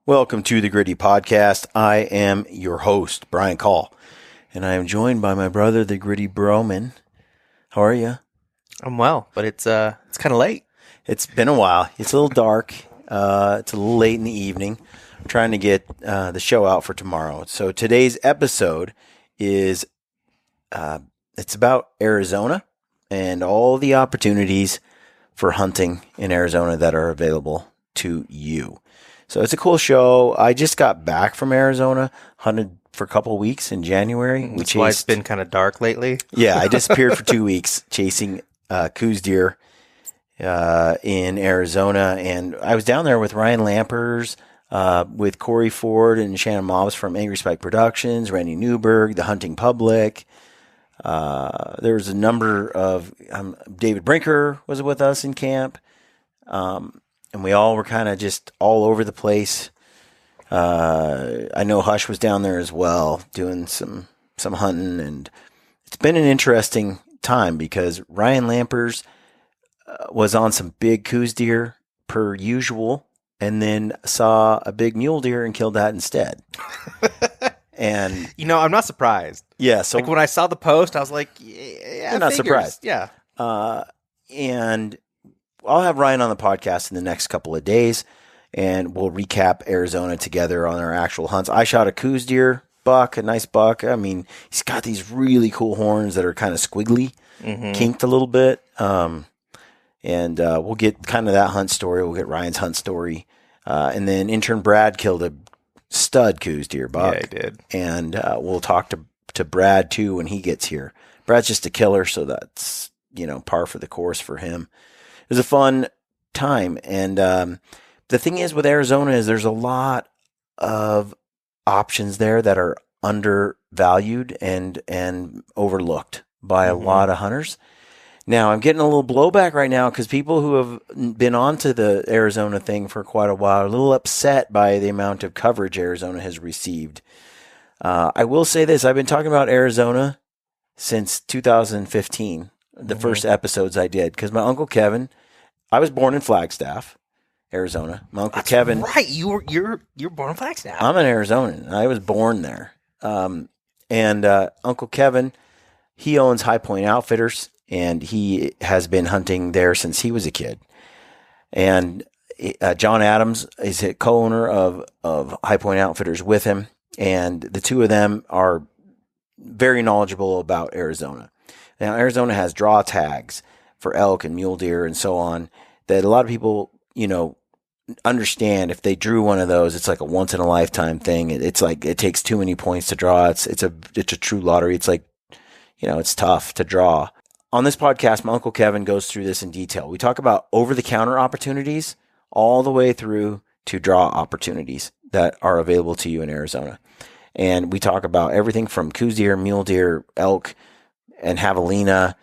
Welcome to the Gritty Podcast. I am your host, Brian Call, and I am joined by my brother, the Gritty Broman. How are you? I'm well, but it's kind of late. It's been a while. It's a little dark. It's a little late in the evening. I'm trying to get the show out for tomorrow. So today's episode is it's about Arizona and all the opportunities for hunting in Arizona that are available to you. So it's a cool show. I just got back from Arizona, hunted for a couple of weeks in January. That's why it's been kind of dark lately. Yeah, I disappeared for 2 weeks chasing coos deer in Arizona. And I was down there with Ryan Lampers, with Corey Ford and Shannon Mobbs from Angry Spike Productions, Randy Newberg, The Hunting Public. There was a number of David Brinker was with us in camp. And we all were kind of just all over the place. I know Hush was down there as well, doing some hunting, and it's been an interesting time because Ryan Lampers was on some big coos deer per usual, and then saw a big mule deer and killed that instead. And I'm not surprised. Yeah, so like when I saw the post, I was like, "Yeah, you're not surprised." Yeah, and I'll have Ryan on the podcast in the next couple of days, and we'll recap Arizona together on our actual hunts. I shot a coos deer buck, a nice buck. I mean, he's got these really cool horns that are kind of squiggly, kinked a little bit. And we'll get kind of that hunt story. We'll get Ryan's hunt story. And then intern Brad killed a stud coos deer buck. Yeah, he did. And we'll talk to Brad, too, when he gets here. Brad's just a killer, so that's, par for the course for him. It was a fun time. And the thing is with Arizona is there's a lot of options there that are undervalued and overlooked by a lot of hunters. Now, I'm getting a little blowback right now because people who have been onto the Arizona thing for quite a while are a little upset by the amount of coverage Arizona has received. I will say this. I've been talking about Arizona since 2015, the first episodes I did, because my Uncle Kevin, I was born in Flagstaff, Arizona. My Uncle Kevin. Right. You're born in Flagstaff. I'm an Arizonan. I was born there. And Uncle Kevin, he owns High Point Outfitters, and he has been hunting there since he was a kid. And John Adams is a co-owner of High Point Outfitters with him, and the two of them are very knowledgeable about Arizona. Now, Arizona has draw tags for elk and mule deer and so on that a lot of people, understand if they drew one of those, it's like a once in a lifetime thing. It's like it takes too many points to draw. It's a true lottery. It's like, it's tough to draw. On this podcast, my Uncle Kevin goes through this in detail. We talk about over-the-counter opportunities all the way through to draw opportunities that are available to you in Arizona. And we talk about everything from coos deer, mule deer, elk, and javelina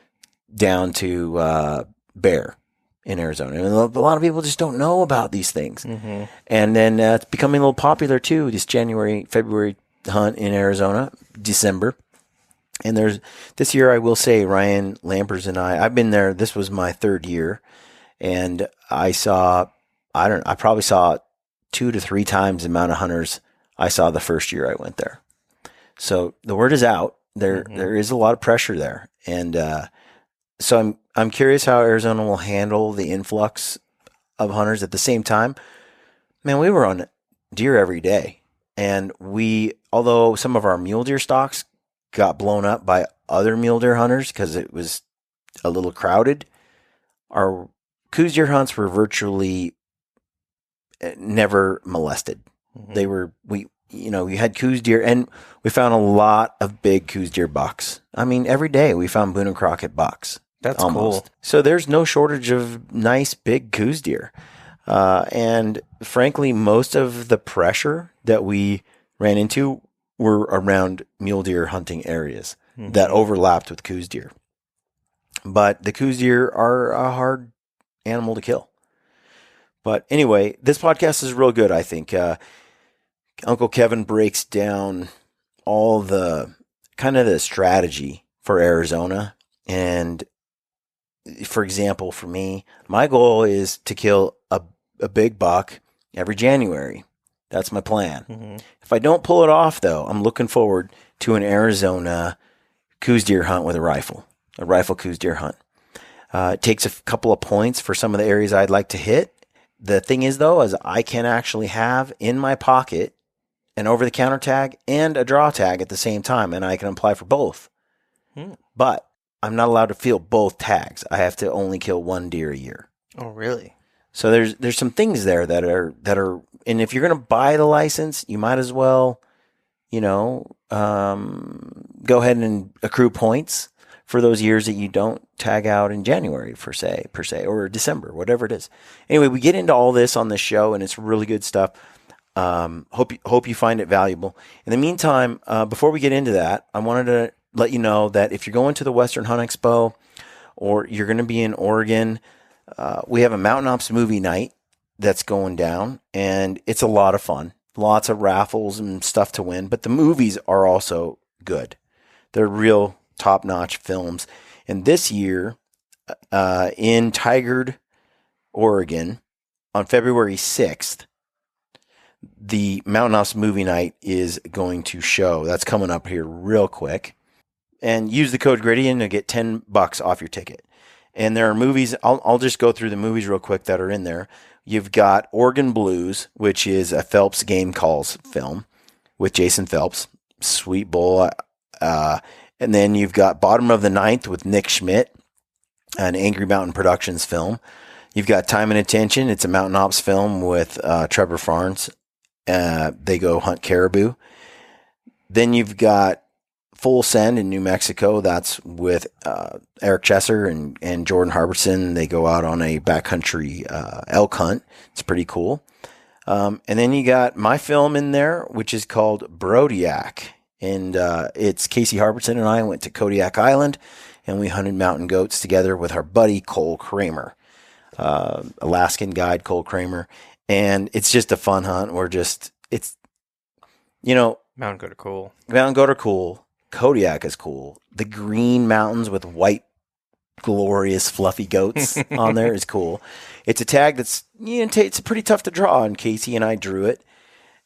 down to bear in Arizona. And a lot of people just don't know about these things. And then it's becoming a little popular too, this February hunt in Arizona, December. And this year, I will say, Ryan Lampers and I've been there. This was my third year, and I probably saw 2 to 3 times the amount of hunters I saw the first year I went there. So the word is out. There is a lot of pressure there, and so I'm curious how Arizona will handle the influx of hunters. At the same time, man, we were on deer every day, and although some of our mule deer stocks got blown up by other mule deer hunters because it was a little crowded, our coos deer hunts were virtually never molested. We had coos deer, and we found a lot of big coos deer bucks. I mean, every day we found Boone and Crockett bucks. That's almost cool. So there's no shortage of nice big coos deer. And frankly, most of the pressure that we ran into were around mule deer hunting areas that overlapped with coos deer. But the coos deer are a hard animal to kill. But anyway, this podcast is real good, I think. Uncle Kevin breaks down all the kind of the strategy for Arizona. And for example, for me, my goal is to kill a big buck every January. That's my plan. Mm-hmm. If I don't pull it off, though, I'm looking forward to an Arizona coos deer hunt with a rifle coos deer hunt. It takes a couple of points for some of the areas I'd like to hit. The thing is, though, is I can actually have in my pocket an over-the-counter tag and a draw tag at the same time, and I can apply for both. But I'm not allowed to field both tags. I have to only kill one deer a year. Oh, really? So there's some things there that are, and if you're going to buy the license, you might as well, go ahead and accrue points for those years that you don't tag out in January, per se, or December, whatever it is. Anyway, we get into all this on this show, and it's really good stuff. Hope you find it valuable. In the meantime, before we get into that, I wanted to let you know that if you're going to the Western Hunt Expo or you're going to be in Oregon, we have a Mountain Ops movie night that's going down, and it's a lot of fun. Lots of raffles and stuff to win, but the movies are also good. They're real top-notch films. And this year, in Tigard, Oregon, on February 6th, the Mountain Ops movie night is going to show. That's coming up here real quick. And use the code Gritty and you'll get $10 off your ticket. And there are movies. I'll just go through the movies real quick that are in there. You've got Oregon Blues, which is a Phelps Game Calls film with Jason Phelps. Sweet bull. And then you've got Bottom of the Ninth with Nick Schmidt, an Angry Mountain Productions film. You've got Time and Attention. It's a Mountain Ops film with Trevor Farnes. They go hunt caribou. Then you've got Full Send in New Mexico. That's with Eric Chesser and Jordan Harbison. They go out on a backcountry elk hunt. It's pretty cool. And then you got my film in there, which is called Brodiac. And it's Casey Harbison and I went to Kodiak Island, and we hunted mountain goats together with our buddy Cole Kramer, Alaskan guide Cole Kramer. And it's just a fun hunt. Mountain goat are cool. Mountain goat are cool. Kodiak is cool. The green mountains with white, glorious, fluffy goats on there is cool. It's a tag that's, it's pretty tough to draw, and Casey and I drew it.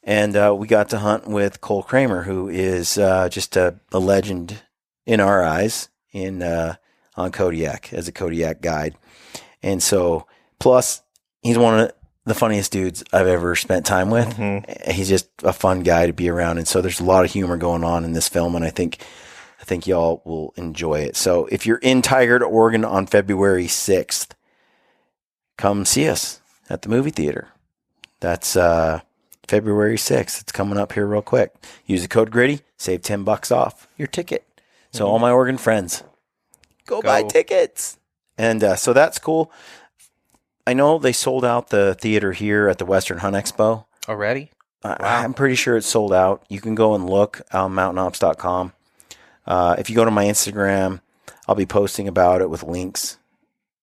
And we got to hunt with Cole Kramer, who is just a legend in our eyes on Kodiak as a Kodiak guide. And so, plus, he's one of the funniest dudes I've ever spent time with. Mm-hmm. He's just a fun guy to be around. And so there's a lot of humor going on in this film, and I think y'all will enjoy it. So if you're in Tigard, Oregon on February 6th, come see us at the movie theater. That's February 6th. It's coming up here real quick. Use the code Gritty, save $10 off your ticket. So all my Oregon friends, go buy tickets. And so that's cool. I know they sold out the theater here at the Western Hunt Expo. Already? Wow. I'm pretty sure it's sold out. You can go and look on mountainops.com. If you go to my Instagram, I'll be posting about it with links.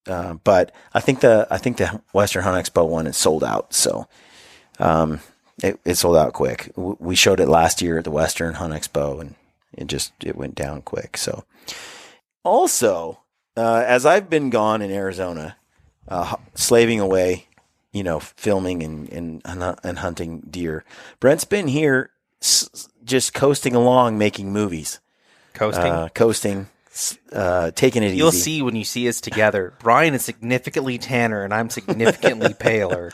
But I think the Western Hunt Expo one is sold out. So it sold out quick. We showed it last year at the Western Hunt Expo, and it went down quick. So also, as I've been gone in Arizona, slaving away, filming and hunting deer, Brent's been here just coasting along, making movies. Coasting, taking it easy. You'll see when you see us together. Brian is significantly tanner, and I'm significantly paler.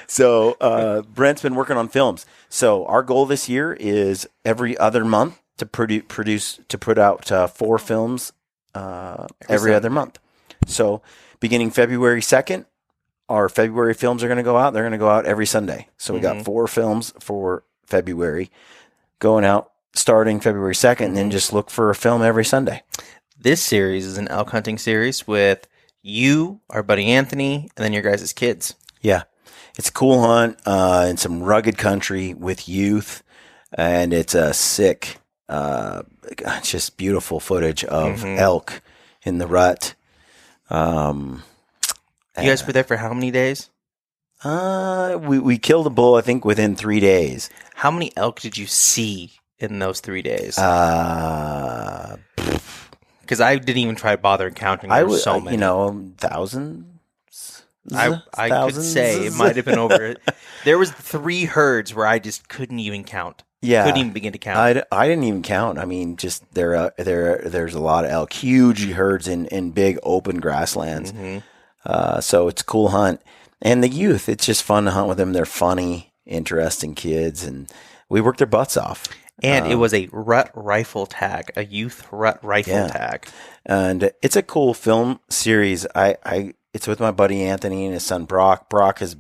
So Brent's been working on films. So our goal this year is every other month to put out 4 films every other month. So beginning February 2nd, our February films are going to go out. They're going to go out every Sunday. So we got 4 films for February going out starting February 2nd, and then just look for a film every Sunday. This series is an elk hunting series with you, our buddy Anthony, and then your guys' kids. Yeah. It's a cool hunt in some rugged country with youth, and it's a sick, it's just beautiful footage of elk in the rut. You guys were there for how many days? We killed a bull, I think, within 3 days. How many elk did you see in those 3 days? Because I didn't even try bothering counting. There were so many. Thousands. I could say it might have been over. There was 3 herds where I just couldn't even count. Yeah, couldn't even begin to count. I didn't even count. I mean, just there's a lot of elk, huge herds in big open grasslands. So it's a cool hunt, and the youth. It's just fun to hunt with them. They're funny, interesting kids, and we work their butts off. And it was a rut rifle tag, a youth rut rifle tag. And it's a cool film series. It's with my buddy Anthony and his son Brock. Brock he's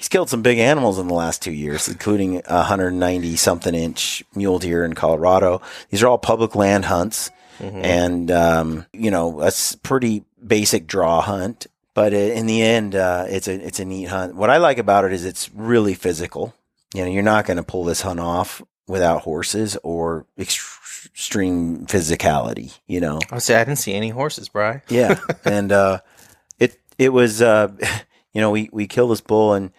killed some big animals in the last 2 years, including a 190 something inch mule deer in Colorado. These are all public land hunts, and a pretty basic draw hunt. But in the end, it's a neat hunt. What I like about it is it's really physical. You're not going to pull this hunt off without horses or extreme physicality. I would say I didn't see any horses, Bri. Yeah, and it was we kill this bull and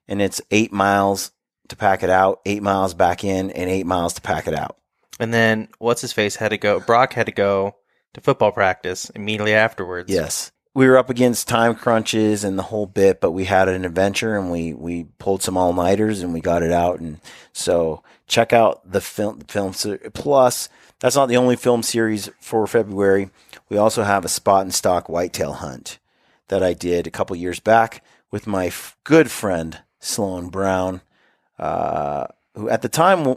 it's 8 miles to pack it out, 8 miles back in, and 8 miles to pack it out. And then Brock had to go to football practice immediately afterwards. Yes. We were up against time crunches and the whole bit, but we had an adventure and we pulled some all-nighters and we got it out. And so check out the film. Plus, that's not the only film series for February. We also have a spot and stock whitetail hunt that I did a couple years back with my good friend Sloan Brown, who at the time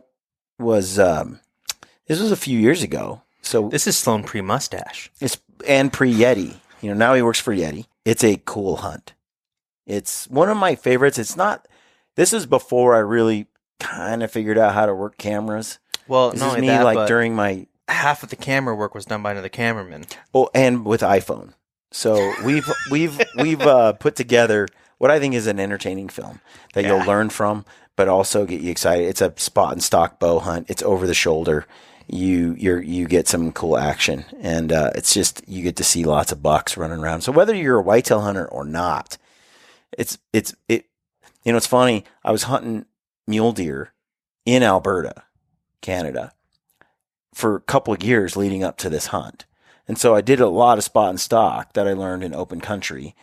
was this was a few years ago. So this is Sloan pre-mustache. And pre-Yeti. Now he works for Yeti. It's a cool hunt. It's one of my favorites. This is before I really kind of figured out how to work cameras. Well, this not is only me that, but during my half of the camera work was done by another cameraman. Oh, and with iPhone. So we've put together what I think is an entertaining film that you'll learn from, but also get you excited. It's a spot and stock bow hunt. It's over the shoulder. You get some cool action, and it's just you get to see lots of bucks running around. So whether you're a whitetail hunter or not, it's funny. I was hunting mule deer in Alberta, Canada, for a couple of years leading up to this hunt, and so I did a lot of spot and stock that I learned in open country.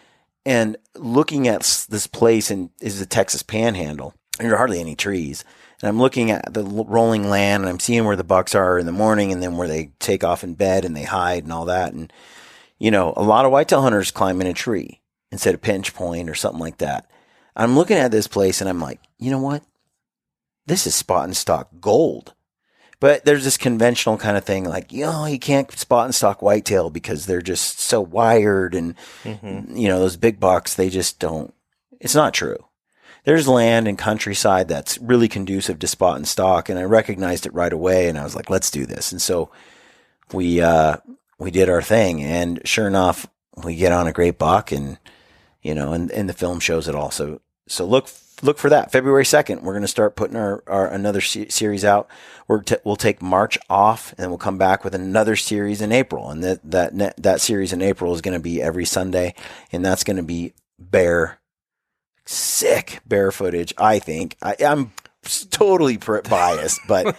And looking at this place is the Texas Panhandle, and there are hardly any trees. And I'm looking at the rolling land, and I'm seeing where the bucks are in the morning and then where they take off in bed and they hide and all that. And, a lot of whitetail hunters climb in a tree instead of pinch point or something like that. I'm looking at this place, and I'm like, you know what? This is spot and stock gold. But there's this conventional kind of thing like, you can't spot and stock whitetail because they're just so wired and, those big bucks, they just don't. It's not true. There's land and countryside that's really conducive to spot and stock, and I recognized it right away, and I was like, let's do this. And so we did our thing, and sure enough, we get on a great buck, and and the film shows it all. So look for that. February 2nd, we're going to start putting our another series out. We'll take March off, and then we'll come back with another series in April, and that series in April is going to be every Sunday, and that's going to be sick bear footage. I think I'm totally biased, but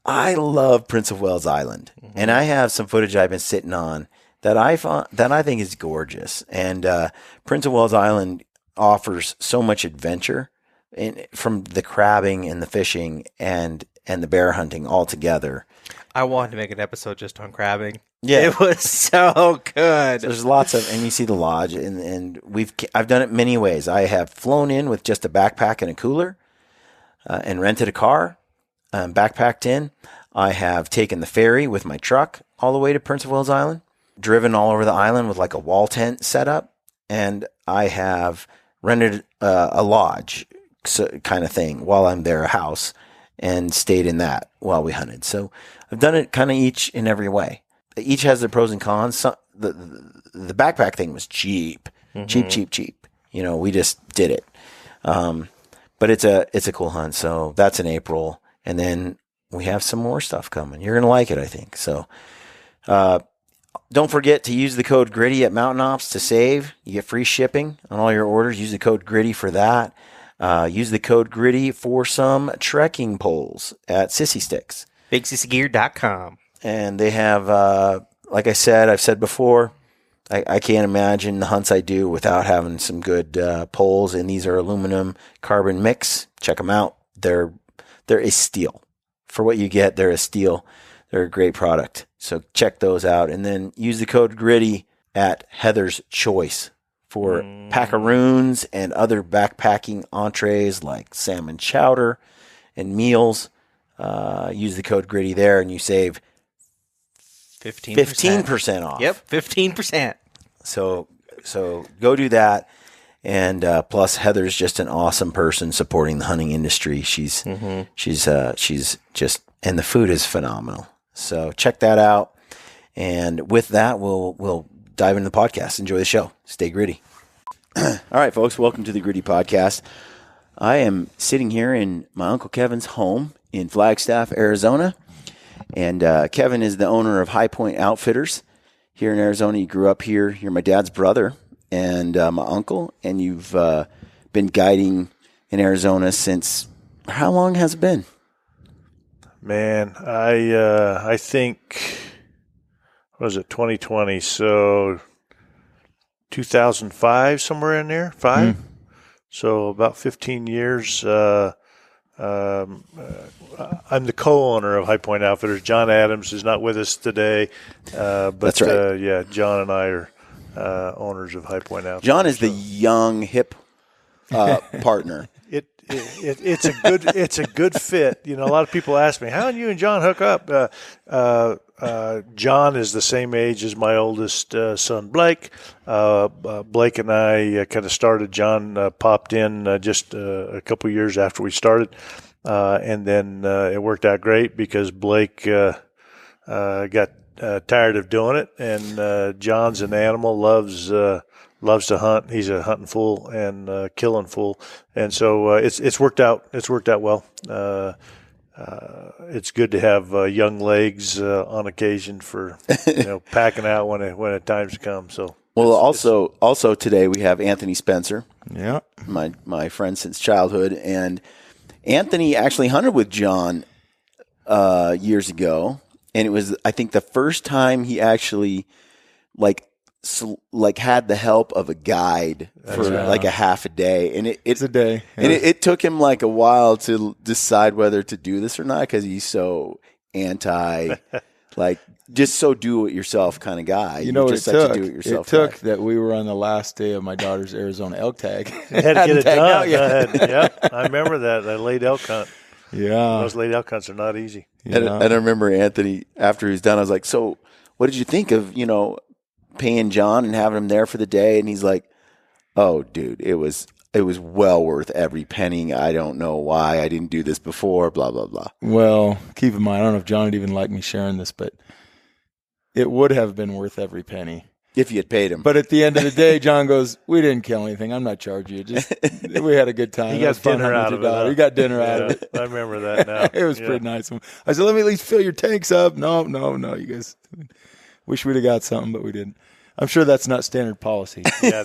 I love Prince of Wales Island, and I have some footage I've been sitting on that I think is gorgeous. And Prince of Wales Island offers so much adventure, from the crabbing and the fishing and the bear hunting all together. I wanted to make an episode just on crabbing. Yeah, it was so good. There's lots of, and you see the lodge, and I've done it many ways. I have flown in with just a backpack and a cooler, and rented a car, backpacked in. I have taken the ferry with my truck all the way to Prince of Wales Island, driven all over the island with like a wall tent set up, and I have rented a lodge kind of thing while I'm there, a house, and stayed in that while we hunted. So I've done it kind of each in every way. Each has their pros and cons. The backpack thing was cheap. Cheap. We just did it. But it's a cool hunt. So that's in April. And then we have some more stuff coming. You're going to like it, I think. So don't forget to use the code GRITTY at Mountain Ops to save. You get free shipping on all your orders. Use the code GRITTY for that. Use the code GRITTY for some trekking poles at Sissy Sticks. BigSissyGear.com. And they have, like I've said before, I can't imagine the hunts I do without having some good poles, and these are aluminum carbon mix. Check them out. They're a steal. For what you get, they're a steal. They're a great product. So check those out, and then use the code GRITTY at Heather's Choice for packaroons and other backpacking entrees like salmon chowder and meals. Use the code GRITTY there, and you save 15% off. Yep, 15%. So go do that. And plus, Heather's just an awesome person supporting the hunting industry. She's just, and the food is phenomenal. So check that out. And with that, we'll dive into the podcast. Enjoy the show. Stay gritty. All right, folks, welcome to the Gritty Podcast. I am sitting here in my Uncle Kevin's home in Flagstaff, Arizona. And Kevin is the owner of High Point Outfitters here in Arizona. You grew up here. You're my dad's brother and my uncle. And you've been guiding in Arizona since, how long has it been? Man, I think, what was it, 2020? So 2005, somewhere in there, 5. So about 15 years. I'm the co-owner of High Point Outfitters. John Adams is not with us today, but that's right. John and I are owners of High Point Outfitters. John is the young, hip partner. It's a good fit. You know, a lot of people ask me, how did you and John hook up? John is the same age as my oldest son, Blake. Blake and I kind of started. John popped in just a couple years after we started, and then it worked out great because Blake got tired of doing it, and John's an animal, loves to hunt. He's a hunting fool and killing fool, and so it's worked out. It's worked out well. It's good to have young legs on occasion for packing out when it times come. So also today we have Anthony Spencer. Yeah, my friend since childhood, and Anthony actually hunted with John years ago, and it was, I think, the first time he actually had the help of a guide for like a half a day, and it's a day, and it took him like a while to decide whether to do this or not because he's so anti, just so do it yourself kind of guy. You know, just such a do it yourself. It took that we were on the last day of my daughter's Arizona elk tag. You had to get it done. Yep, I remember that late elk hunt. Yeah, those late elk hunts are not easy. And I remember Anthony after he was done. I was like, "So, what did you think of paying John and having him there for the day?" And he's like, "Oh, dude, it was well worth every penny. I don't know why I didn't do this before, blah, blah, blah." Well, keep in mind, I don't know if John would even like me sharing this, but it would have been worth every penny. If you had paid him. But at the end of the day, John goes, "We didn't kill anything. I'm not charging you. Just we had a good time. He got dinner out of it. He got dinner out of it. I remember that now. It was pretty nice. I said, "Let me at least fill your tanks up." No. You guys wish we'd have got something, but we didn't. I'm sure that's not standard policy. Yeah,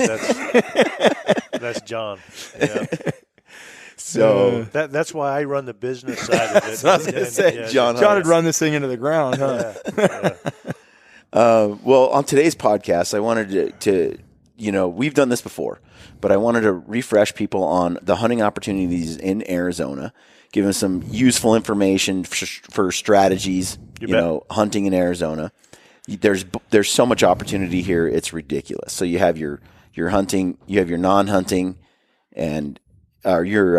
that's John. Yeah. So that's why I run the business side of it. I was going to say, John had run this thing into the ground, huh? Well, on today's podcast, I wanted to we've done this before, but I wanted to refresh people on the hunting opportunities in Arizona, give them some useful information for strategies, hunting in Arizona. There's so much opportunity here, it's ridiculous. So you have your hunting, you have your non-hunting, and your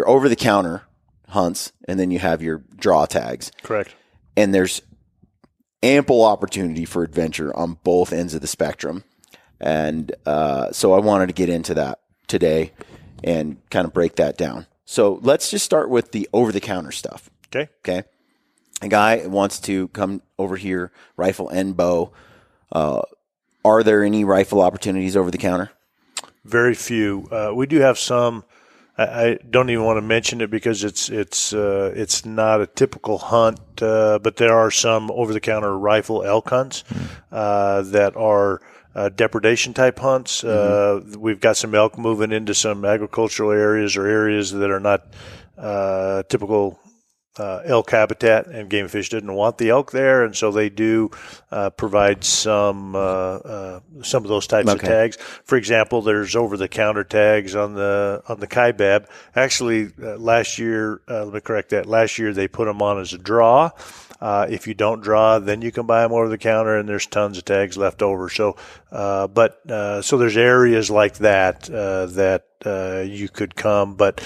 over-the-counter hunts, and then you have your draw tags. Correct. And there's ample opportunity for adventure on both ends of the spectrum. And so I wanted to get into that today and kind of break that down. So let's just start with the over-the-counter stuff. Okay. A guy wants to come over here, rifle and bow. Are there any rifle opportunities over the counter? Very few. We do have some. I don't even want to mention it because it's not a typical hunt, but there are some over-the-counter rifle elk hunts that are depredation type hunts. We've got some elk moving into some agricultural areas or areas that are not typical elk habitat, and Game and Fish didn't want the elk there, and so they do provide some of those types of tags. For example, there's over-the-counter tags on the kaibab. Actually, last year, let me correct that. Last year they put them on as a draw. If you don't draw, then you can buy them over the counter, and there's tons of tags left over. So, so there's areas like that that you could come, but.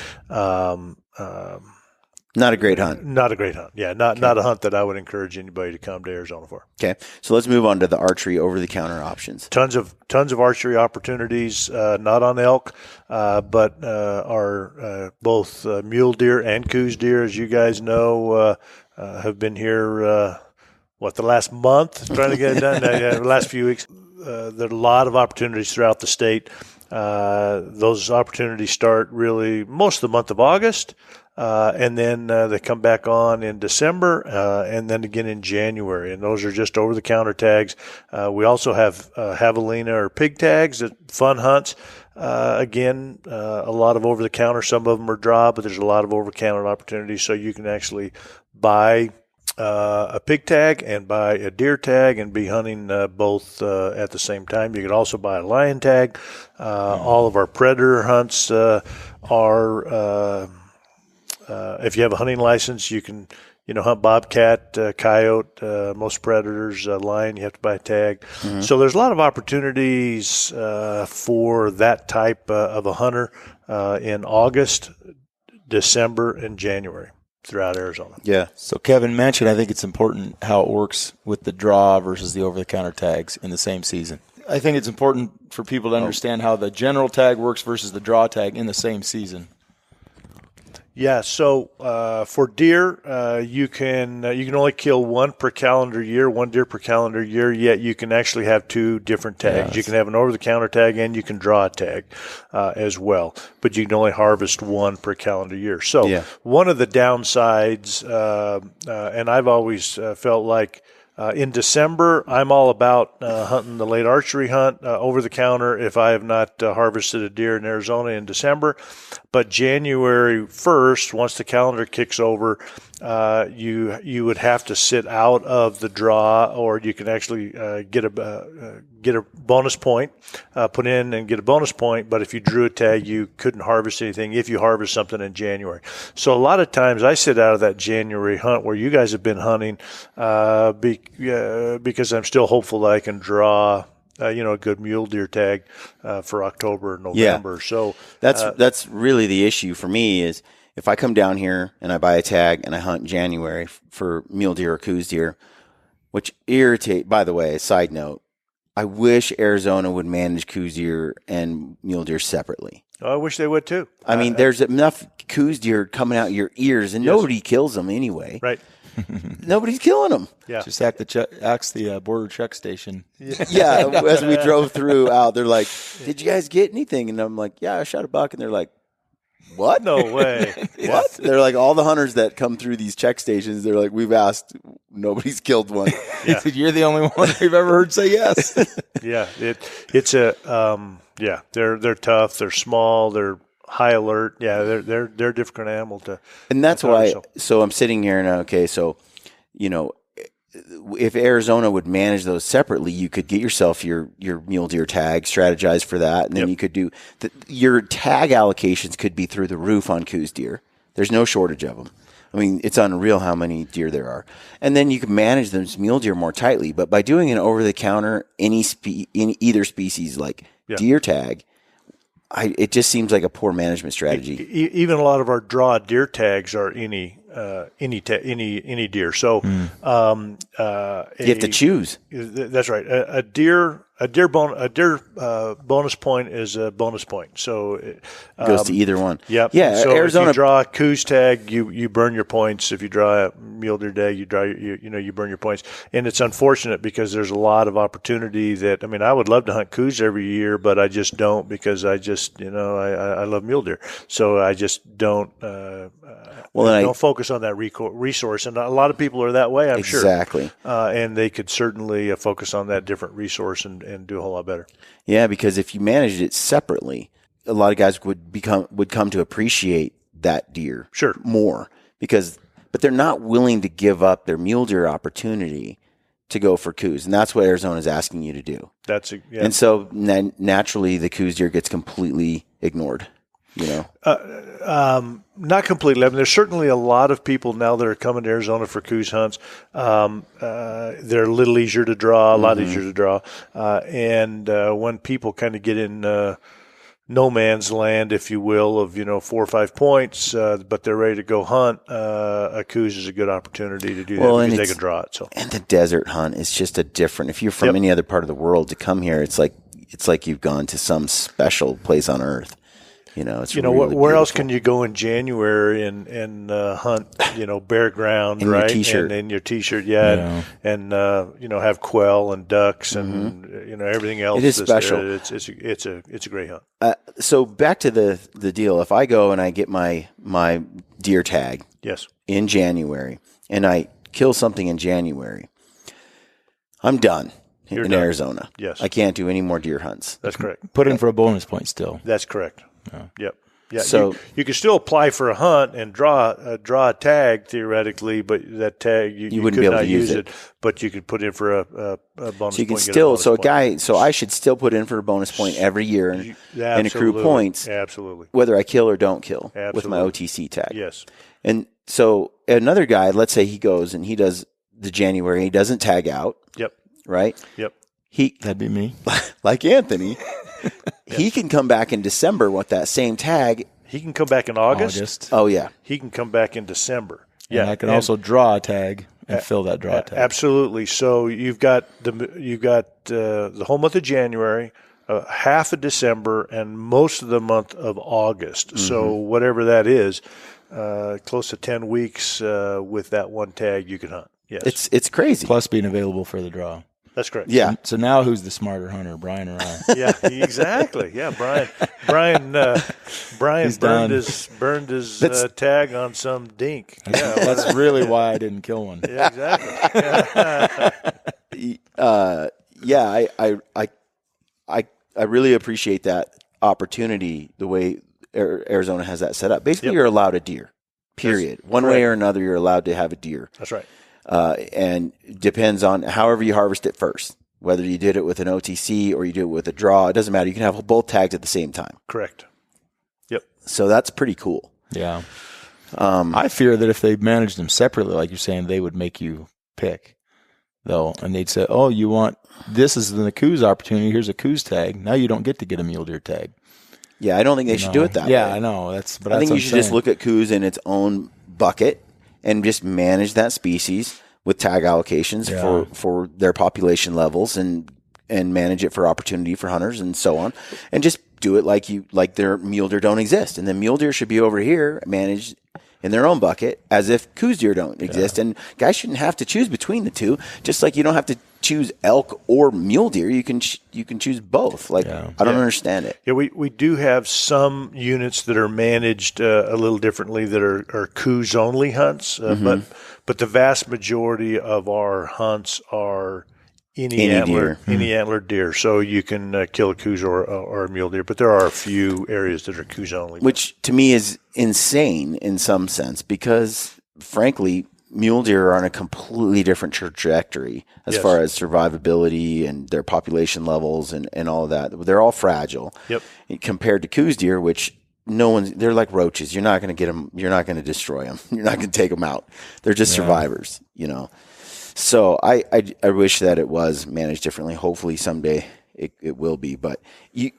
Not a great hunt. Not a great hunt. Yeah, not a hunt that I would encourage anybody to come to Arizona for. Okay, so let's move on to the archery over-the-counter options. Tons of archery opportunities, not on elk, but are both mule deer and coos deer, as you guys know, have been here, the last month, trying to get it done, the last few weeks. There are a lot of opportunities throughout the state. Those opportunities start really most of the month of August. And then they come back on in December and then again in January. And those are just over-the-counter tags. We also have javelina or pig tags, fun hunts. Again, a lot of over-the-counter. Some of them are draw, but there's a lot of over-the-counter opportunities. So you can actually buy a pig tag and buy a deer tag and be hunting both at the same time. You can also buy a lion tag. All of our predator hunts are... if you have a hunting license, you can, hunt bobcat, coyote, most predators, lion, you have to buy a tag. Mm-hmm. So there's a lot of opportunities for that type of a hunter in August, December, and January throughout Arizona. Yeah. So Kevin mentioned, I think it's important how it works with the draw versus the over-the-counter tags in the same season. I think it's important for people to understand how the general tag works versus the draw tag in the same season. Yeah, so for deer, you can only kill one deer per calendar year, yet you can actually have two different tags. Yes. You can have an over-the-counter tag and you can draw a tag as well, but you can only harvest one per calendar year. So one of the downsides, and I've always felt like in December, I'm all about hunting the late archery hunt over the counter if I have not harvested a deer in Arizona in December. But January 1st, once the calendar kicks over, you would have to sit out of the draw, or you can actually get a bonus point, put in and get a bonus point. But if you drew a tag, you couldn't harvest anything if you harvest something in January. So a lot of times I sit out of that January hunt where you guys have been hunting because I'm still hopeful that I can draw a good mule deer tag for October, November. Yeah. So that's really the issue for me is if I come down here and I buy a tag and I hunt in January for mule deer or coos deer, which irritate. By the way, side note, I wish Arizona would manage coos deer and mule deer separately. Oh, I wish they would too. I mean, there's enough coos deer coming out your ears, and nobody kills them anyway. Right. Nobody's killing them. Yeah. Just ask the border check station. Yeah. As we drove through out, they're like, "Did you guys get anything?" And I'm like, "Yeah, I shot a buck." And they're like, "What? No way." What? They're like, all the hunters that come through these check stations, they're like, "We've asked, nobody's killed one." Yeah. You're the only one we've ever heard say yes. Yeah. It's they're tough. They're small. They're high alert. Yeah, they're a different animal to. And that's why. So I'm sitting here and okay, so if Arizona would manage those separately, you could get yourself your mule deer tag, strategize for that, and then you could do your tag allocations could be through the roof on coos deer. There's no shortage of them. I mean, it's unreal how many deer there are. And then you can manage those mule deer more tightly. But by doing an over-the-counter, in either species like deer tag, it just seems like a poor management strategy. Even a lot of our draw deer tags are any deer. So you have to choose. That's right. A deer bonus point is a bonus point. So it goes to either one. Yep. Yeah. So Arizona, if you draw a coos tag, you burn your points. If you draw a mule deer tag, you burn your points. And it's unfortunate because there's a lot of opportunity that, I mean, I would love to hunt coos every year, but I just don't because I just, I love mule deer. So I just don't, don't focus on that resource. And a lot of people are that way, I'm sure. Exactly. And they could certainly focus on that different resource and do a whole lot better. Yeah, because if you managed it separately, a lot of guys would come to appreciate that deer sure more because but they're not willing to give up their mule deer opportunity to go for coos, and that's what Arizona is asking you to do. And so naturally, the coos deer gets completely ignored. Not completely. I mean, there's certainly a lot of people now that are coming to Arizona for coos hunts. They're a little easier to draw, a lot easier to draw. And when people kind of get in no man's land, if you will, of 4 or 5 points, but they're ready to go hunt, a coos is a good opportunity to do that because they can draw it. So, and the desert hunt is just a different. If you're from any other part of the world to come here, it's like you've gone to some special place on earth. It's really where beautiful. else can you go in January and hunt? Bare ground, in right? Your t-shirt. And in your t-shirt, and have quail and ducks and everything else. It is special. It's a great hunt. So back to the deal. If I go and I get my deer tag, in January, and I kill something in January, I'm done. You're in done. Arizona. Yes. I can't do any more deer hunts. That's correct. Put in for a bonus point still. That's correct. Yep. Yeah. So you can still apply for a hunt and draw a tag theoretically, but that tag you wouldn't could be able not to use it. But you could put in for a bonus. So you can point, still so I should still put in for a bonus point every year and accrue points. Absolutely. Whether I kill or don't kill with my OTC tag. Yes. And so another guy, let's say he goes and he does the January, he doesn't tag out. Yep. Right? Yep. That'd be me. Like Anthony. He can come back in December with that same tag. He can come back in August. Oh, yeah. He can come back in December. Yeah. And I can also draw a tag and fill that draw tag. Absolutely. So you've got the whole month of January, half of December, and most of the month of August. Mm-hmm. So whatever that is, close to 10 weeks with that one tag you can hunt. Yes. It's crazy. Plus being available for the draw. That's correct. Yeah. So now who's the smarter hunter, Brian or I? Yeah, exactly. Yeah, Brian burned his tag on some dink. Yeah, that's really why I didn't kill one. Yeah, exactly. I really appreciate that opportunity. The way Arizona has that set up. Basically, you're allowed a deer. Period. One way or another, you're allowed to have a deer. That's right. And depends on however you harvest it first, whether you did it with an OTC or you do it with a draw. It doesn't matter. You can have both tags at the same time. Correct. Yep. So that's pretty cool. Yeah. I fear that if they managed them separately, like you're saying, they would make you pick, though. And they'd say, oh, you want this is the coos opportunity. Here's a coos tag. Now you don't get to get a mule deer tag. Yeah, I don't think they should do it that way. Yeah, I know. I think you should just look at coos in its own bucket and just manage that species with tag allocations for their population levels and manage it for opportunity for hunters and so on. And just do it like their mule deer don't exist. And then mule deer should be over here managed in their own bucket as if coos deer don't exist. And guys shouldn't have to choose between the two, just like you don't have to choose elk or mule deer. You can choose both. I don't understand it. Yeah, we do have some units that are managed a little differently that are coos only hunts, but the vast majority of our hunts are any antlered deer. So you can kill a coos or a mule deer, but there are a few areas that are coos only, which to me is insane in some sense because, frankly, mule deer are on a completely different trajectory as far as survivability and their population levels and all of that. They're all fragile. Yep. Compared to coos deer, which they're like roaches. You're not going to get them. You're not going to destroy them. You're not going to take them out. They're just survivors, So I wish that it was managed differently. Hopefully someday it will be. But you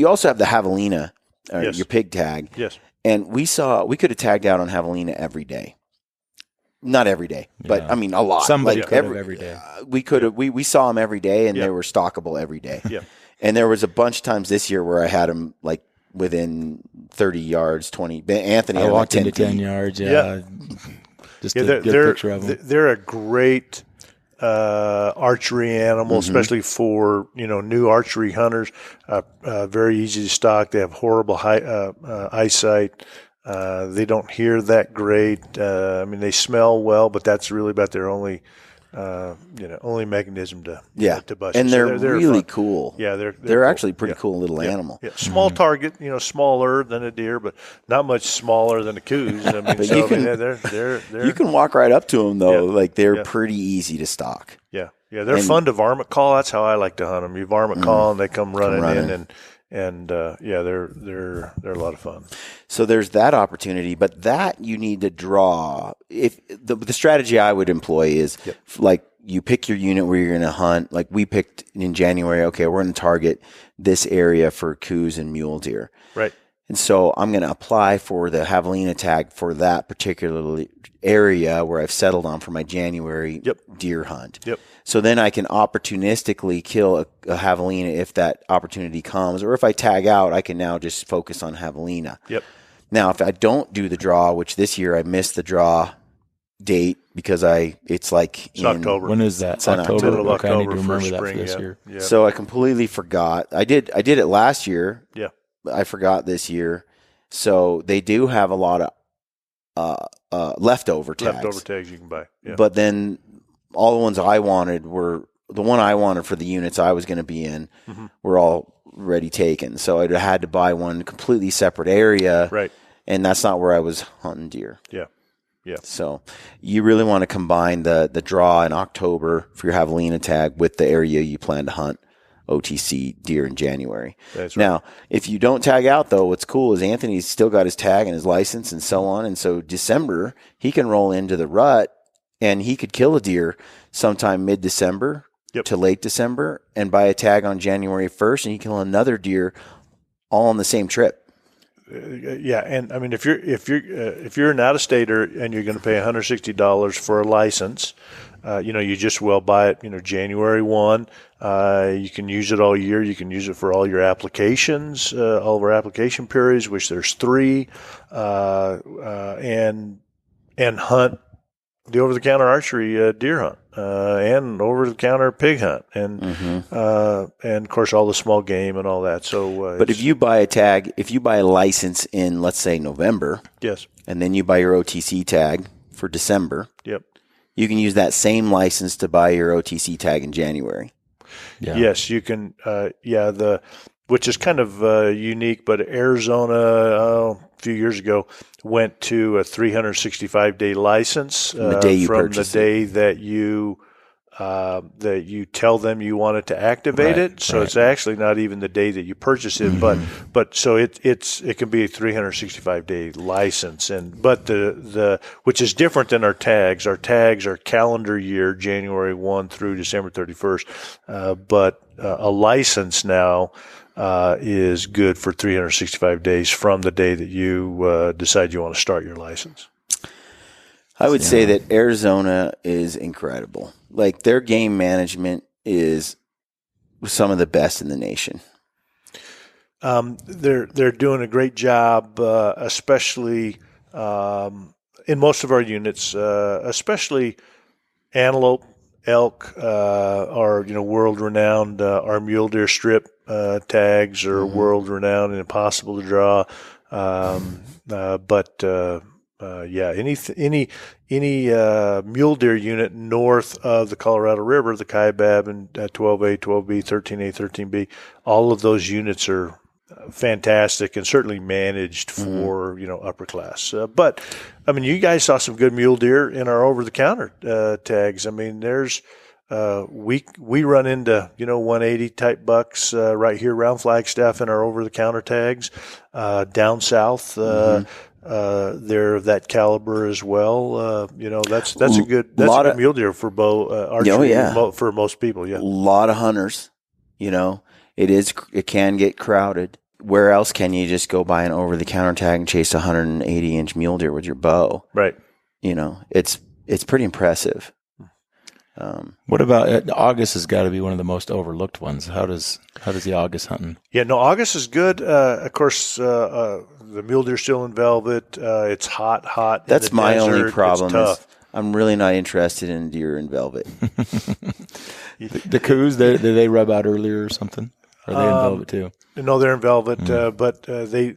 also have the javelina, your pig tag. Yes. And we could have tagged out on javelina every day. Not every day, but I mean a lot. Somebody could have every day. We could have. We saw them every day, and they were stockable every day. Yeah. And there was a bunch of times this year where I had them like within 30 yards, 20. Anthony, I walked into 10 10 yards. Yeah. Just to get a picture of them. They're a great archery animal, especially for new archery hunters. Very easy to stock. They have horrible eyesight. They don't hear that great. They smell well, but that's really about their only only mechanism to to bust. And So they're really fun. cool. Yeah, they're cool. actually pretty cool little animal. Yeah, small target, smaller than a deer, but not much smaller than a coos. I mean, But so you can- they're You can walk right up to them though. Yeah. Like they're Yeah. pretty easy to stalk. Yeah, they're fun to varmint call. That's how I like to hunt them. You varmint call, and they come running in, and they're a lot of fun. So there's that opportunity, but that you need to draw. If the strategy I would employ is like you pick your unit where you're going to hunt. Like we picked in January. Okay, we're going to target this area for coos and mule deer. Right. And so I'm going to apply for the javelina tag for that particular area where I've settled on for my January deer hunt. Yep. So then I can opportunistically kill a javelina if that opportunity comes, or if I tag out, I can now just focus on javelina. Yep. Now, if I don't do the draw, which this year I missed the draw date because it's October. When is that? It's in October. Middle of Okay, I need to October for remember that for spring, this year. Yeah. So I completely forgot. I did it last year. Yeah. I forgot this year. So they do have a lot of leftover tags. Leftover tags you can buy. Yeah. But then all the ones I wanted were the one I wanted for the units I was going to be in were all already taken. So I had to buy one completely separate area. Right. And that's not where I was hunting deer. Yeah. Yeah. So you really want to combine the draw in October for your javelina tag with the area you plan to hunt OTC deer in January. That's right. Now, if you don't tag out, though, what's cool is Anthony's still got his tag and his license and so on. And so December, he can roll into the rut and he could kill a deer sometime mid-December to late December and buy a tag on January 1st, and he can kill another deer all on the same trip. Yeah, and I mean, if you're an out-of-stater and you're going to pay $160 for a license, you just buy it. January 1. You can use it all year. You can use it for all your applications, all of our application periods, which there's 3, and hunt the over-the-counter archery deer hunt and over-the-counter pig hunt, and of course all the small game and all that. So, but if you buy a license in, let's say, November, yes, and then you buy your OTC tag for December, yep, you can use that same license to buy your OTC tag in January. Yeah. Yes, you can. Which is kind of unique, but Arizona a few years ago went to a 365-day license From the day you from the purchase day that you tell them you wanted to activate it. So it's actually not even the day that you purchase it, but so it can be a 365-day license, but the which is different than our tags. Our tags are calendar year, January 1 through December 31st, but a license now is good for 365 days from the day that you decide you want to start your license. I would say that Arizona is incredible. Like their game management is some of the best in the nation. They're doing a great job, especially in most of our units, especially antelope, elk, are world renowned. Our mule deer strip tags are world renowned and impossible to draw. Any mule deer unit north of the Colorado River, the Kaibab and 12A, 12B, 13A, 13B, all of those units are fantastic and certainly managed for upper class. But I mean, you guys saw some good mule deer in our over-the-counter tags. I mean, there's we run into 180 type bucks right here around Flagstaff in our over-the-counter tags. Down south, they're of that caliber as well. That's a good mule deer for bow archery for most people. Yeah, a lot of hunters. It can get crowded. Where else can you just go buy an over-the-counter tag and chase a 180-inch mule deer with your bow? Right. It's pretty impressive. What about August? Has got to be one of the most overlooked ones. How does the August hunting? Yeah, no, August is good. Of course, the mule deer's still in velvet. It's hot. That's my desert. only problem. It's tough. I'm really not interested in deer in velvet. The coos, do they rub out earlier or something? Or are they in velvet too? No, they're in velvet, but they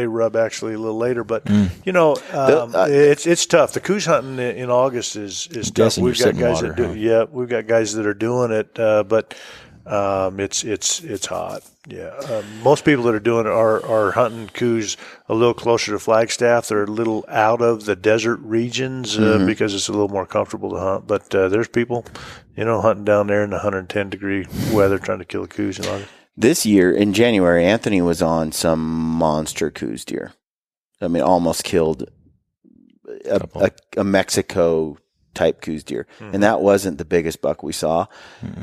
rub actually a little later. But it's tough. The coos hunting in August is tough. We've got guys that do. Yeah, we've got guys that are doing it, but it's hot. Yeah, most people that are doing it are hunting coos a little closer to Flagstaff. They're a little out of the desert regions because it's a little more comfortable to hunt. But there's people, hunting down there in the 110-degree weather trying to kill a coos in August. This year in January, Anthony was on some monster coos deer. I mean, almost killed a Mexico type coos deer. And that wasn't the biggest buck we saw.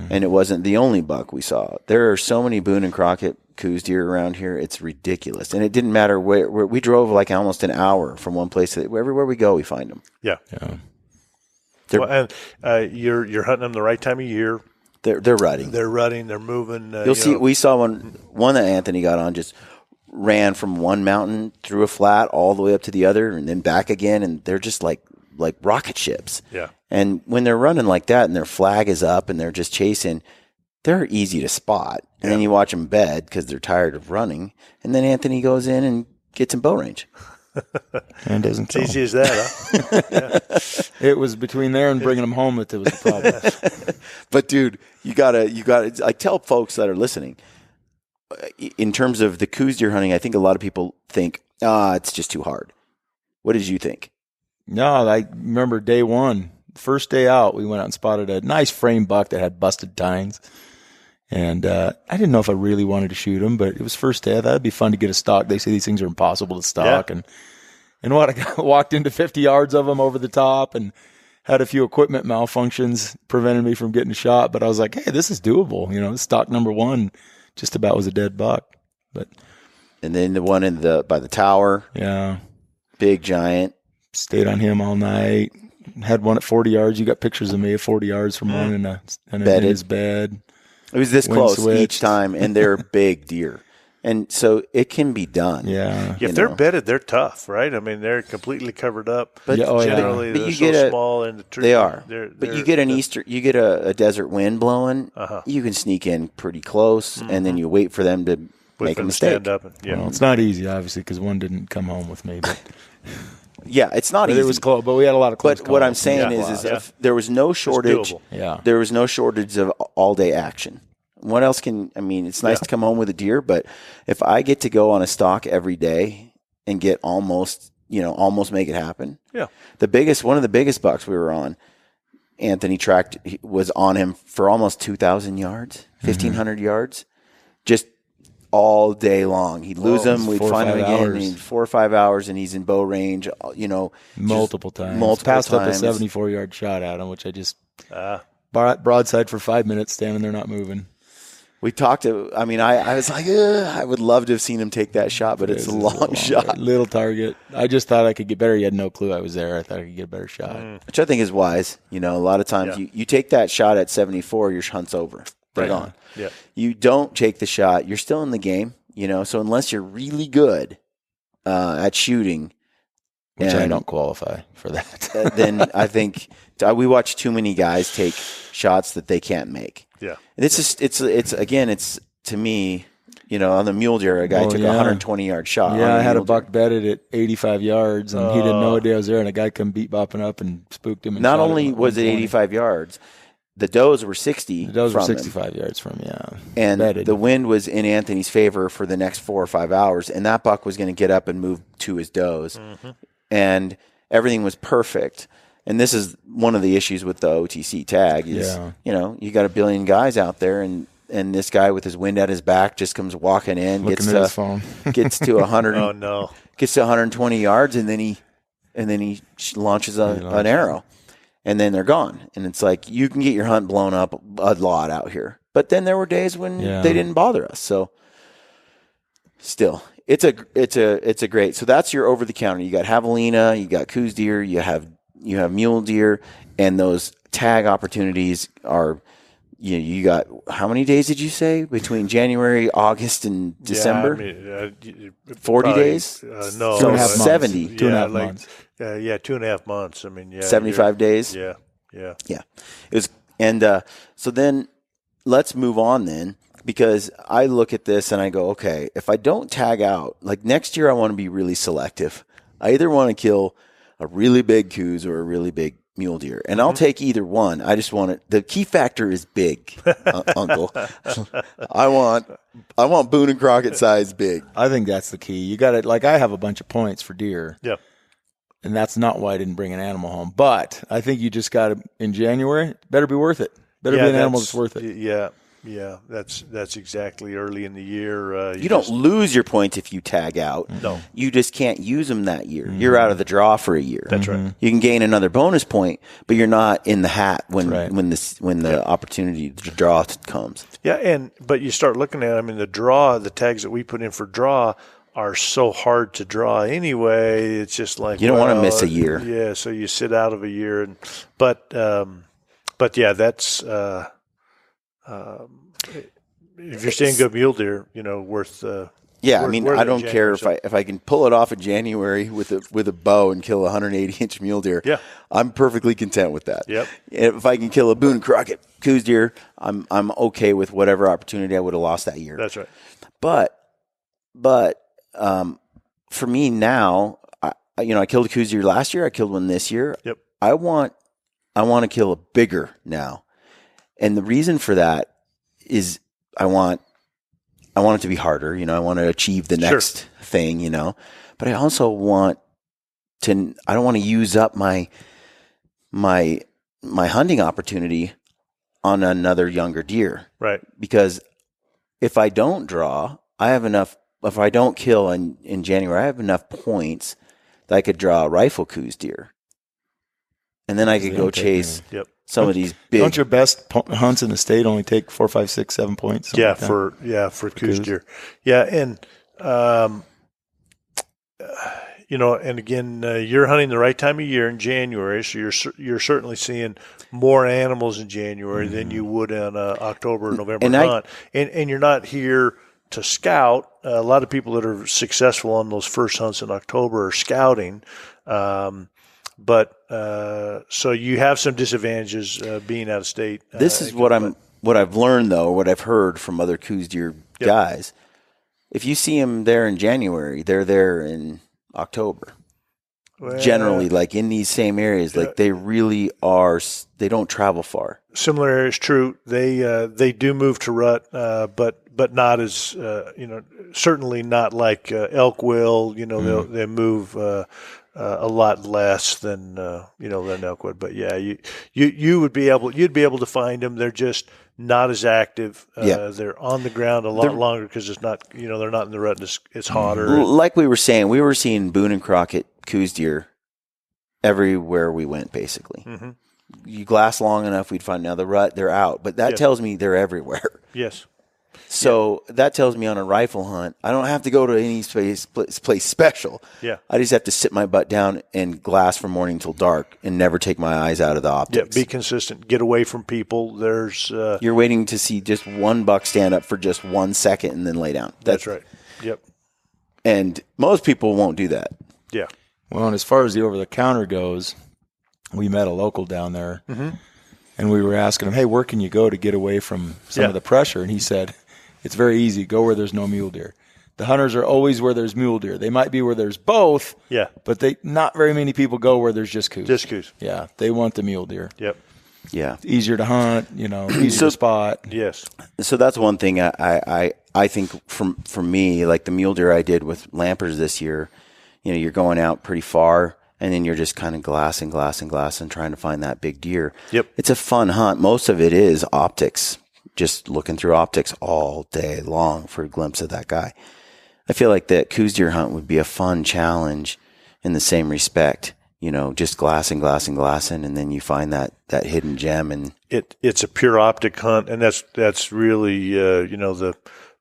And it wasn't the only buck we saw. There are so many Boone and Crockett coos deer around here. It's ridiculous. And it didn't matter where we drove like almost an hour from one place to everywhere we go, we find them. Yeah. Well, and you're hunting them the right time of year. They're rutting. They're rutting. They're moving. You'll see. We saw one that Anthony got on just ran from one mountain through a flat all the way up to the other, and then back again. And they're just like rocket ships. Yeah. And when they're running like that, and their flag is up, and they're just chasing, they're easy to spot. And then you watch them bed because they're tired of running, and then Anthony goes in and gets in bow range. And doesn't kill easy as that, huh? It was between there and bringing them home that there was a problem. But dude, you gotta. I tell folks that are listening, in terms of the coos deer hunting, I think a lot of people think, it's just too hard. What did you think? No, I remember day one, first day out, we went out and spotted a nice frame buck that had busted tines. And I didn't know if I really wanted to shoot him, but it was first day. I thought it'd be fun to get a stock. They say these things are impossible to stock. Yeah. And I walked into 50 yards of them over the top and had a few equipment malfunctions prevented me from getting a shot. But I was like, hey, this is doable. Stock number one just about was a dead buck. And then the one by the tower. Yeah. Big giant. Stayed on him all night. Had one at 40 yards. You got pictures of me at 40 yards from one in his bed. It was this close each time, and they're big deer. And so it can be done. Yeah. If they're bedded, they're tough, right? I mean, they're completely covered up. But generally, but they're you so get small in the tree. They are. But you get a desert wind blowing, you can sneak in pretty close, and then you wait for them to make a mistake. Stand up Well, it's not easy, obviously, because one didn't come home with me. But yeah, it's not easy. It was close, but we had a lot of close calls. But what I'm saying is if there was no shortage. There was no shortage of all-day action. What else it's nice to come home with a deer, but if I get to go on a stalk every day and get almost make it happen. Yeah. One of the biggest bucks we were on, Anthony was on him for almost 2,000 yards, 1,500 yards, just all day long. He'd lose him. We'd find him again in 4 or 5 hours, and he's in bow range, multiple times. Passed up a 74-yard shot at him, which I just broadside for 5 minutes, standing there not moving. We talked to, I was like, I would love to have seen him take that shot, but it's a long shot. Little target. I just thought I could get better. He had no clue I was there. I thought I could get a better shot. Which I think is wise. A lot of times you take that shot at 74, your hunt's over. Right on. Yeah. You don't take the shot, you're still in the game, so unless you're really good at shooting. Which I don't qualify for that. Then I think we watch too many guys take shots that they can't make. Yeah. And it's to me, on the mule deer, a guy took a 120-yard shot. Yeah, I had a buck bedded at 85 yards, and he didn't know a day I was there, and a guy come beat bopping up and spooked him. And not only was it 85 yards, the does were 60. The does were 65 yards from him, yeah. And bedded. The wind was in Anthony's favor for the next 4 or 5 hours, and that buck was going to get up and move to his does. And everything was perfect. And this is one of the issues with the OTC tag is, you got a billion guys out there, and this guy with his wind at his back just comes walking in, gets to 100. Oh no! Gets to 120 yards, and then he launches an arrow, and then they're gone. And it's like you can get your hunt blown up a lot out here. But then there were days when they didn't bother us. So still, it's a great. So that's your over the counter. You got javelina, you got coos deer, you have mule deer, and those tag opportunities are. You got how many days did you say between January, August, and December? 40 days? No, 70. Months. 2.5 months. 2.5 months. 75 days. Yeah. It was, and so then let's move on. Then because I look at this and I go, okay, if I don't tag out, like next year I want to be really selective. I either want to kill a really big coos or a really big mule deer, and I'll take either one. I just want it. The key factor is big, Uncle. I want Boone and Crockett size big. I think that's the key. You got it. Like I have a bunch of points for deer. Yeah. And that's not why I didn't bring an animal home. But I think you just got to, in January, better be worth it. Better be an animal that's worth it. Yeah, that's exactly early in the year. You don't lose your points if you tag out. No. You just can't use them that year. You're out of the draw for a year. That's right. You can gain another bonus point, but you're not in the hat when the opportunity to draw comes. Yeah, but you start looking at, I mean, the tags that we put in for draw are so hard to draw anyway. It's just like you don't want to miss a year. Yeah, so you sit out of a year, but yeah, that's if you're seeing good mule deer, worth. Yeah, I mean, I don't care if I can pull it off in January with a bow and kill a 180-inch mule deer. Yeah, I'm perfectly content with that. Yep. If I can kill a Boone and Crockett coos deer, I'm okay with whatever opportunity I would have lost that year. That's right. But for me now, I killed a coos deer last year. I killed one this year. Yep. I want to kill a bigger now, and the reason for that is I want it to be harder. I want to achieve the next thing. But I also want to. I don't want to use up my hunting opportunity on another younger deer. Right. Because if I don't draw, I have enough. If I don't kill in January, I have enough points that I could draw a rifle coos deer, and then I could go chase some of these big. Don't your best hunts in the state only take 4, 5, 6, 7 points? Yeah, for coos deer. Yeah, and and again, you're hunting the right time of year in January, so you're certainly seeing more animals in January than you would in October or November hunt, and you're not here to scout. A lot of people that are successful on those first hunts in October are scouting, but so you have some disadvantages being out of state. This is what I've learned though, what I've heard from other coos deer guys. If you see them there in January, they're there in October. Well, generally, like in these same areas, like they really are. They don't travel far. Similar areas, true. They do move to rut, but not as certainly not like elk will. They move a lot less than than elk would. But yeah, you'd be able to find them. They're just not as active. They're on the ground a lot longer because it's not they're not in the rut. It's hotter. Like we were saying, we were seeing Boone and Crockett coos deer everywhere we went. Basically, you glass long enough, we'd find another rut. They're out, but that tells me they're everywhere. Yes. So that tells me on a rifle hunt, I don't have to go to any place special. Yeah. I just have to sit my butt down and glass from morning till dark and never take my eyes out of the optics. Yeah, be consistent. Get away from people. There's you're waiting to see just one buck stand up for just 1 second and then lay down. That's right. Yep. And most people won't do that. Yeah. Well, and as far as the over-the-counter goes, we met a local down there, and we were asking him, hey, where can you go to get away from some of the pressure? And he said, it's very easy. Go where there's no mule deer. The hunters are always where there's mule deer. They might be where there's both, but not very many people go where there's just coos. Just coos. Yeah, they want the mule deer. Yep. Yeah. It's easier to hunt, easier to spot. Yes. So that's one thing I think from me, like the mule deer I did with Lampers this year, you're going out pretty far and then you're just kind of glassing, trying to find that big deer. Yep. It's a fun hunt. Most of it is optics, just looking through optics all day long for a glimpse of that guy. I feel like that coos deer hunt would be a fun challenge in the same respect. Just glassing, and then you find that hidden gem, and it's a pure optic hunt, and that's really the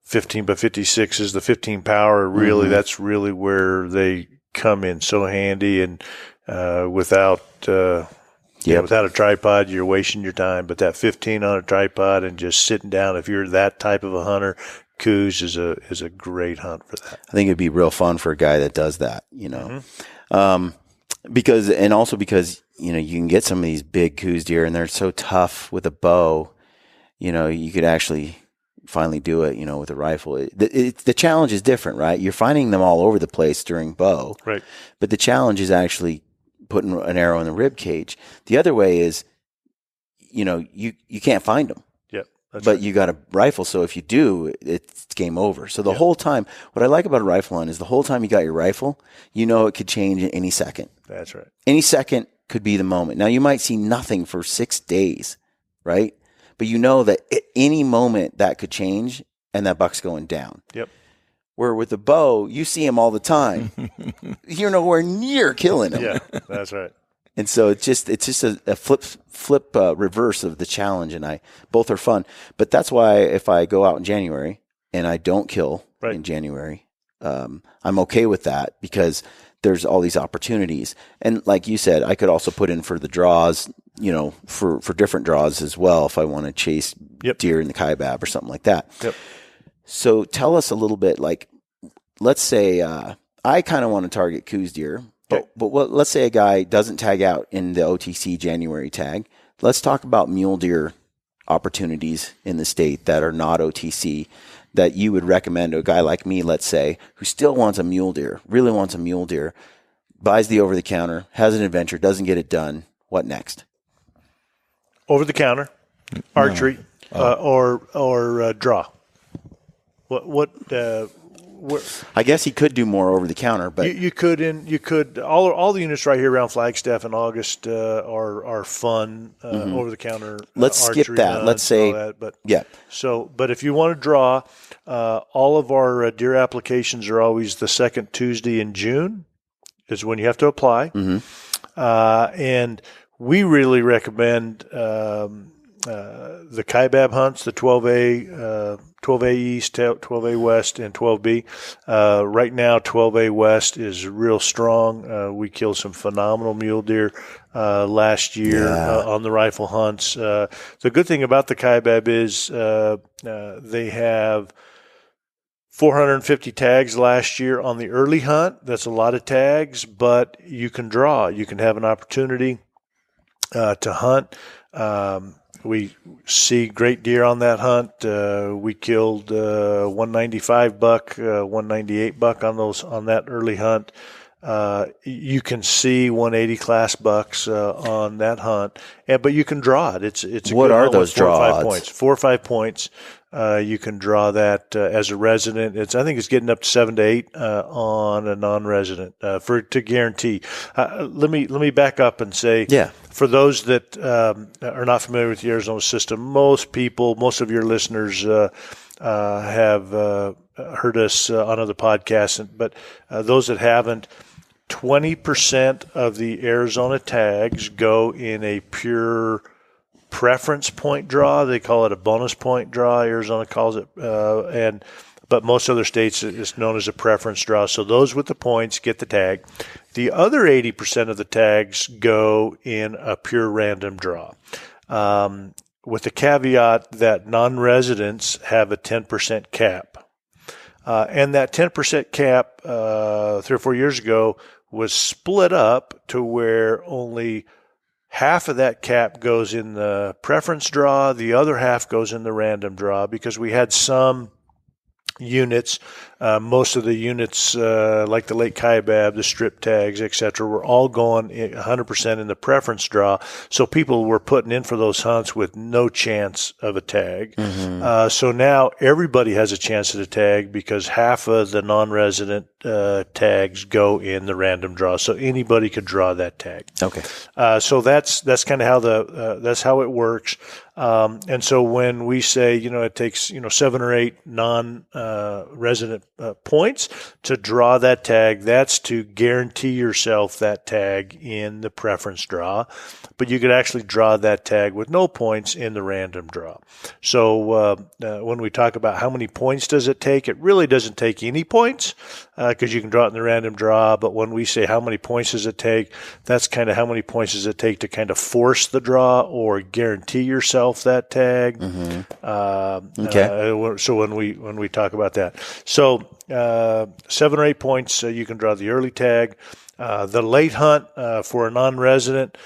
15 by 56 is the 15 power. Really, that's really where they come in so handy, and without a tripod, you're wasting your time. But that 15 on a tripod and just sitting down, if you're that type of a hunter, coos is a great hunt for that. I think it'd be real fun for a guy that does that. Because you can get some of these big coos deer and they're so tough with a bow, you could actually finally do it, with a rifle. The challenge is different, right? You're finding them all over the place during bow. Right. But the challenge is actually putting an arrow in the rib cage. The other way is, you can't find them. Yep. But you got a rifle, so if you do, it's game over. So the whole time, what I like about a rifle hunt is the whole time you got your rifle, it could change in any second. That's right. Any second could be the moment. Now, you might see nothing for 6 days, right? But you know that at any moment that could change and that buck's going down. Yep. Where with the bow, you see him all the time. You're nowhere near killing him. Yeah, that's right. And so it's just a flip reverse of the challenge, and both are fun. But that's why if I go out in January and I don't kill in January, I'm okay with that because there's all these opportunities. And like you said, I could also put in for the draws, for different draws as well if I want to chase deer in the kaibab or something like that. Yep. So tell us a little bit, like, let's say I kind of want to target coos deer. But let's say a guy doesn't tag out in the OTC January tag. Let's talk about mule deer opportunities in the state that are not OTC that you would recommend to a guy like me, let's say, who still wants a mule deer, really wants a mule deer, buys the over-the-counter, has an adventure, doesn't get it done. What next? Over-the-counter, archery, or draw. I guess he could do more over the counter, but you could all the units right here around Flagstaff in August are fun over the counter. Let's skip that. Let's say but if you want to draw, all of our deer applications are always the second Tuesday in June is when you have to apply, and we really recommend the kaibab hunts, the 12A. 12A East, 12A West, and 12B. Right now, 12A West is real strong. We killed some phenomenal mule deer last year on the rifle hunts. The good thing about the kaibab is they have 450 tags last year on the early hunt. That's a lot of tags, but you can draw. You can have an opportunity to hunt. We see great deer on that hunt. We killed 195 buck, 198 buck on that early hunt. You can see 180 class bucks on that hunt, but you can draw it. It's a what good are hunt those with draw odds? 4 or 5 points. You can draw that as a resident. I think it's getting up to 7 to 8 on a non-resident to guarantee. Let me back up and say, for those that are not familiar with the Arizona system, most of your listeners have heard us on other podcasts, but those that haven't, 20% of the Arizona tags go in a pure preference point draw. They call it a bonus point draw. Arizona calls it, but most other states it's known as a preference draw. So those with the points get the tag. The other 80% of the tags go in a pure random draw, with the caveat that non-residents have a 10% cap. And that 10% cap 3 or 4 years ago was split up to where only half of that cap goes in the preference draw, the other half goes in the random draw, because we had some units, most of the units like the Lake Kaibab, the strip tags, etc., were all going 100% in the preference draw. So people were putting in for those hunts with no chance of a tag. So now everybody has a chance at a tag because half of the non-resident tags go in the random draw. So anybody could draw that tag. Okay. So that's kind of how that's how it works. And so when we say, it takes, 7 or 8 non-resident points to draw that tag, that's to guarantee yourself that tag in the preference draw. But you could actually draw that tag with no points in the random draw. So when we talk about how many points does it take, it really doesn't take any points because you can draw it in the random draw. But when we say how many points does it take, that's kind of how many points does it take to kind of force the draw or guarantee yourself that tag. Okay. So when we talk about that, so 7 or 8 points, you can draw the early tag. The late hunt for a non-resident,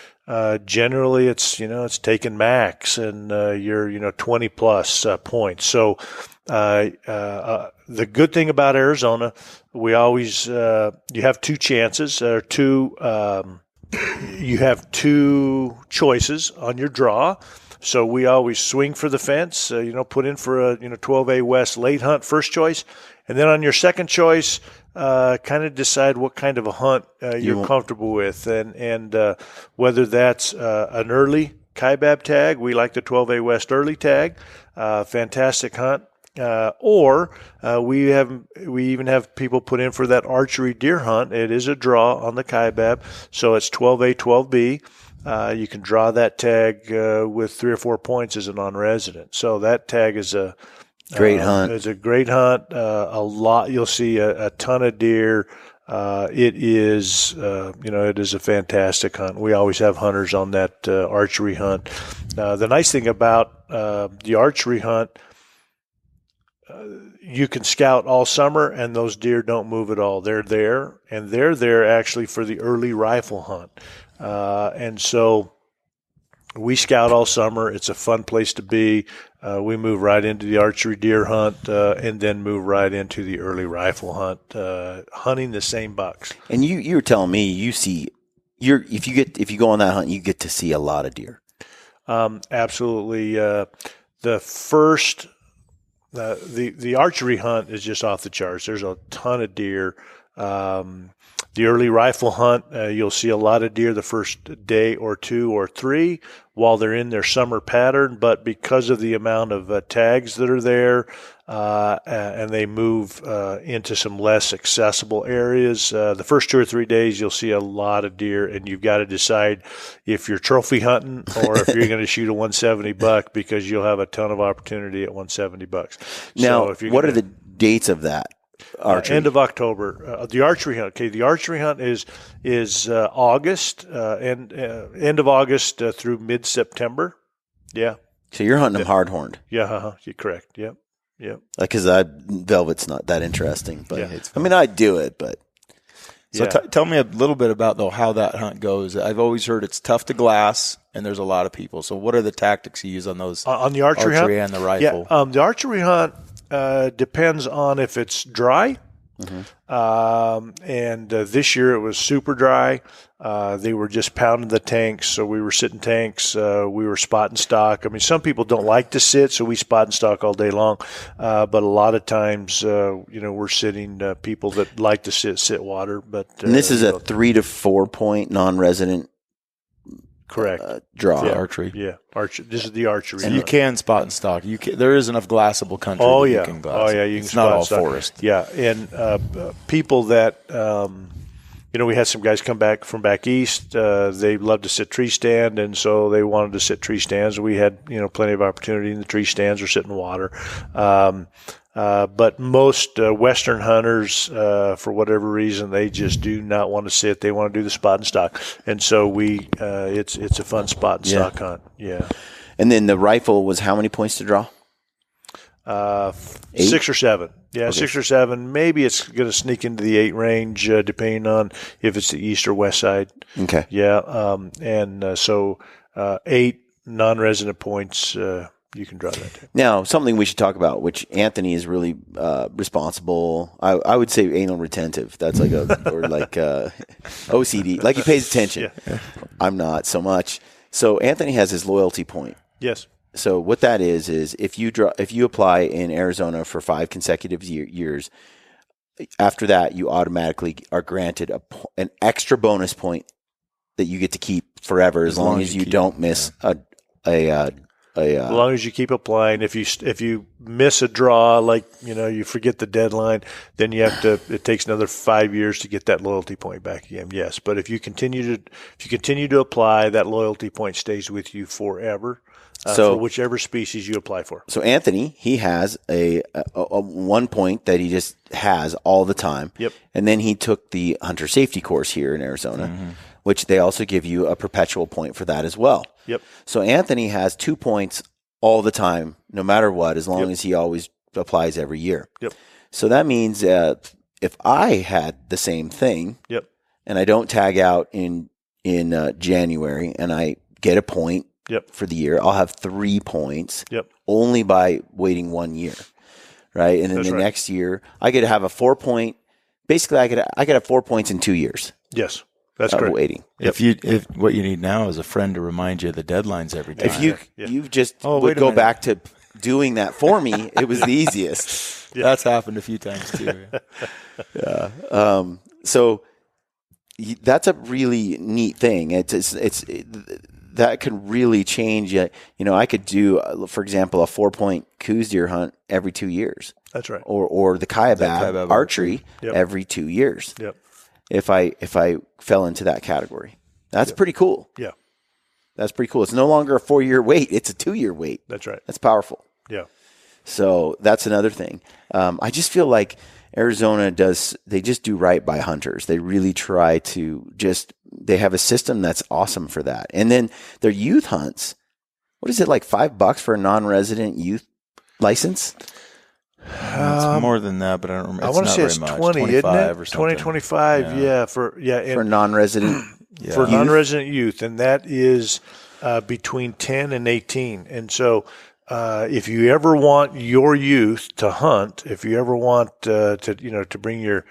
generally it's taken max, and you're 20 plus points. So The good thing about Arizona, we always you have two chances or you have two choices on your draw. So we always swing for the fence, put in for a 12A West late hunt first choice, and then on your second choice, kind of decide what kind of a hunt you're comfortable with, and whether that's an early Kaibab tag. We like the 12A West early tag, fantastic hunt. Or we even have people put in for that archery deer hunt. It is a draw on the Kaibab, so it's 12A, 12B. You can draw that tag with 3 or 4 points as a non-resident. So that tag is a great hunt. It's a great hunt. You'll see a ton of deer. It is a fantastic hunt. We always have hunters on that archery hunt. The nice thing about the archery hunt, you can scout all summer and those deer don't move at all. They're there, and they're there actually for the early rifle hunt. And so we scout all summer. It's a fun place to be. We move right into the archery deer hunt and then move right into the early rifle hunt, hunting the same bucks. And you were telling me if you go on that hunt, you get to see a lot of deer. Absolutely. The archery hunt is just off the charts. There's a ton of deer. The early rifle hunt, you'll see a lot of deer the first day or 2 or 3 while they're in their summer pattern. But because of the amount of tags that are there, and they move into some less accessible areas, the first 2 or 3 days you'll see a lot of deer, and you've got to decide if you're trophy hunting or if you're going to shoot a 170 buck, because you'll have a ton of opportunity at 170 bucks. Now, what are the dates of that? End of October. The archery hunt. Okay, the archery hunt is August and end of August through mid September. Yeah. So you're hunting them hard horned. Yeah, you're correct. Yep. Because velvet's not that interesting, but Yeah. I mean, I'd do it, but So tell me a little bit about how that hunt goes. I've always heard it's tough to glass, and there's a lot of people. So what are the tactics you use on those on the archery hunt and the rifle? Yeah, the archery hunt depends on if it's dry. And this year it was super dry. They were just pounding the tanks, so we were sitting tanks. We were spot and stock. I mean, some people don't like to sit, so we spot and stock all day long. But a lot of times, we're sitting people that like to sit water. But and this is a 3 to 4 point non-resident. Correct. Draw. Archery. Yeah, this is the archery. And you can spot and stock. There is enough glassable country. Oh that yeah. You can glass. Oh yeah. You can it's spot not all and stock. forest. Yeah, and people that we had some guys come back from back east. They love to sit tree stand, and so they wanted to sit tree stands. We had plenty of opportunity in the tree stands or sit in water. But most Western hunters, for whatever reason, they just do not want to sit. They want to do the spot and stock, and so it's a fun spot and stock hunt. Yeah. And then the rifle was how many points to draw? 6 or 7. Yeah, okay. 6 or 7. Maybe it's going to sneak into the 8 range, depending on if it's the east or west side. Okay. Yeah, so 8 non-resident points. You can draw that. Now, something we should talk about, which Anthony is really responsible. I would say anal retentive. That's like OCD. Like he pays attention. Yeah. I'm not so much. So Anthony has his loyalty point. Yes. So what that is if you apply in Arizona for 5 consecutive years, after that you automatically are granted an extra bonus point that you get to keep forever as long as you don't miss as long as you keep applying. If you miss a draw, like you forget the deadline, then you have to. It takes another 5 years to get that loyalty point back again. Yes, but if you continue to apply, that loyalty point stays with you forever. For whichever species you apply for. So Anthony, he has a 1 point that he just has all the time. Yep. And then he took the hunter safety course here in Arizona, which they also give you a perpetual point for that as well. Yep. So Anthony has 2 points all the time, no matter what, as long as he always applies every year. Yep. So that means if I had the same thing, and I don't tag out in January, and I get a point for the year, I'll have 3 points only by waiting 1 year. right? And then That's the right. next year, I could have a 4-point. Basically, I could have 4 points in 2 years Yes, that's of correct. waiting. Yep. If what you need now is a friend to remind you of the deadlines every time. If you Yeah. you just Oh, would wait a go minute. back to doing that for me, it was the easiest. That's happened a few times too. So that's a really neat thing. That can really change. You know, I could do, for example, a 4-point coos deer hunt every 2 years, That's right. or the kaibab archery Yep. every 2 years. Yep. If I fell into that category, that's pretty cool. Yeah, That's pretty cool. It's no longer a 4-year wait; it's a 2-year wait. that's right. That's powerful. Yeah. So that's another thing. I just feel like Arizona they just do right by hunters. They really try to they have a system that's awesome for that. And then their youth hunts, what is it, like $5 for a non-resident youth license? It's more than that, but I don't remember. I want to say it's 20, isn't it? or something. 2025, yeah. For And non-resident Yeah. for youth? non-resident youth, and that is between 10 and 18. And so if you ever want your youth to hunt, if you ever want to bring your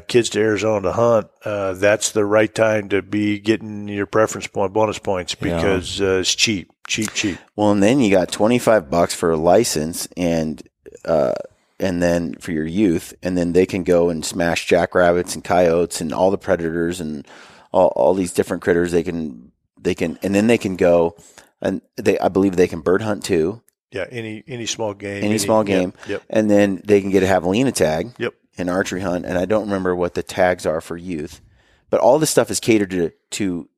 kids to Arizona to hunt, that's the right time to be getting your bonus points, because it's cheap. Well, and then you got $25 for a license, and then for your youth, and then they can go and smash jackrabbits and coyotes and all the predators and all these different critters. They can, and then they can go, and I believe they can bird hunt too. Yeah, any small game. Any small game. Yep. And then they can get a javelina tag. Yep. An archery hunt, and I don't remember what the tags are for youth, but all this stuff is catered to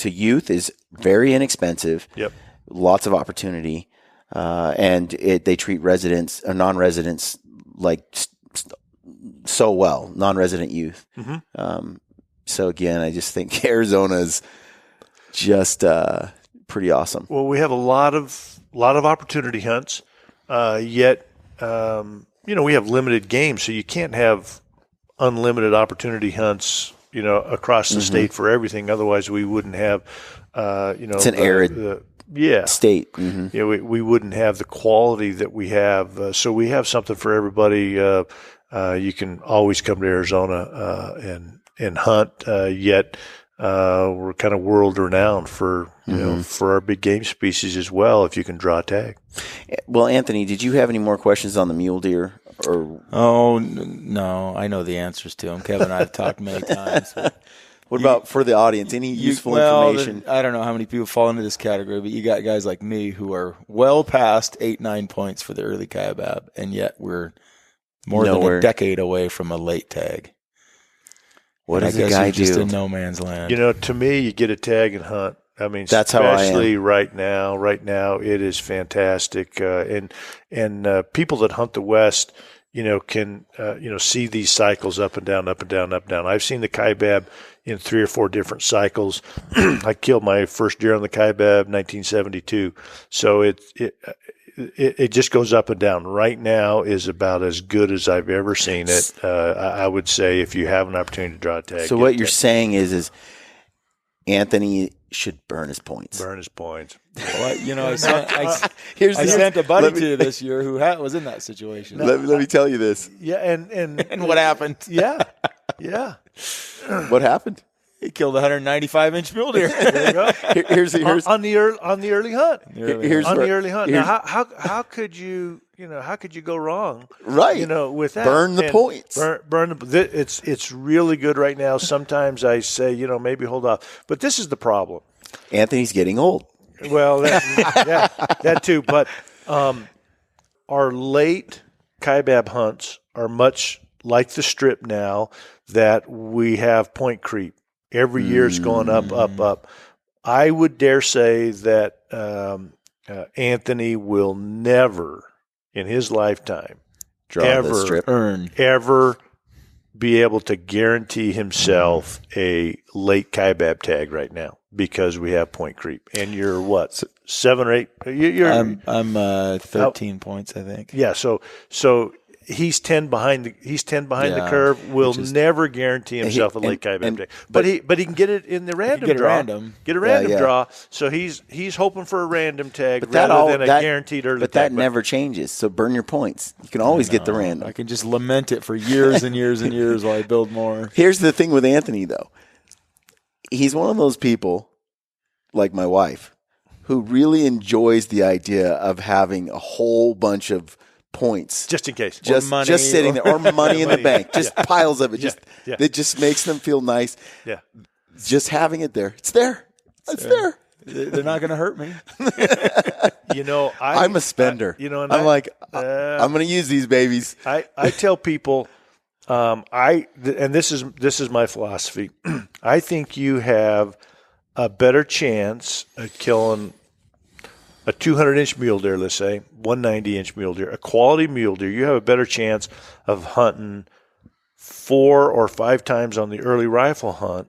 youth. Is very inexpensive. Yep. Lots of opportunity, and they treat residents or non-residents like so well. Non-resident youth. Mm-hmm. So again, I just think Arizona's just pretty awesome. Well, we have a lot of opportunity hunts, yet we have limited games, so you can't have unlimited opportunity hunts, across the state for everything. Otherwise, we wouldn't have, it's an arid state. Mm-hmm. Yeah, we wouldn't have the quality that we have. So we have something for everybody. You can always come to Arizona and hunt. Yet we're kind of world renowned for for our big game species as well. If you can draw a tag. Well, Anthony, did you have any more questions on the mule deer? Or No, I know the answers to them. Kevin and I have talked many times. what about for the audience? Any useful information? I don't know how many people fall into this category, but you got guys like me who are well past 8-9 points for the early kaibab, and yet we're more than a decade away from a late tag. What does a guy do? Just in no man's land. To me, you get a tag and hunt. I mean, that's how I am. Especially right now. Right now, it is fantastic. And people that hunt the West, can see these cycles up and down, up and down, up and down. I've seen the kaibab in 3 or 4 different cycles. I killed my first deer on the kaibab in 1972. So it just goes up and down. Right now is about as good as I've ever seen it. I would say if you have an opportunity to draw a tag. So what you're saying is Anthony should burn his points. Burn his points. Well, I sent a buddy to you this year who was in that situation. Let me tell you this. Yeah, and what happened? Yeah. What happened? He killed a 195-inch mule deer. There you go. Here's on the early hunt. Here's on where- the early hunt. here's- Now, how could you how could you go wrong? Right. With that. Burn the And points. Burn the. It's really good right now. Sometimes I say maybe hold off, but this is the problem. Anthony's getting old. Well, that too. But our late kaibab hunts are much like the strip now, that we have point creep. Every year it's going up, up, up. I would dare say that Anthony will never in his lifetime Draw the strip. ever be able to guarantee himself a late kaibab tag right now, because we have point creep. And you're what, 7 or 8? I'm 13 points, I think. Yeah. So he's 10 behind the curve. Will never guarantee himself a late guy day. But he can get it in the random draw. Get a random draw. So he's hoping for a random tag rather than a guaranteed early tag. But that never changes. So burn your points. You can always get the random. I can just lament it for years and years and years while I build more. Here's the thing with Anthony, though. He's one of those people, like my wife, who really enjoys the idea of having a whole bunch of points. Just in case. Just sitting there. Or money in the bank. Just piles of it. It just makes them feel nice. Yeah. Just having it there. It's there. It's there. They're not going to hurt me. I'm a spender. I'm going to use these babies. I tell people, and this is my philosophy. I think you have a better chance at killing a 200-inch mule deer, let's say, 190-inch mule deer, a quality mule deer. You have a better chance of hunting 4 or 5 times on the early rifle hunt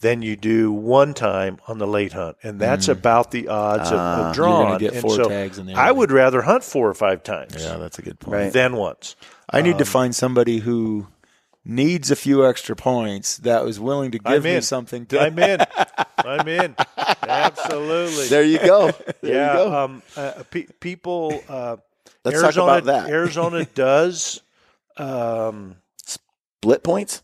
than you do one time on the late hunt, and that's about the odds of drawing. You're going to get 4 tags in the early. I would rather hunt 4 or 5 times. Yeah, that's a good point. Than once. I need to find somebody who needs a few extra points that was willing to give me something. I'm in. Absolutely. There you go. People. Let's talk about that. Arizona does split points,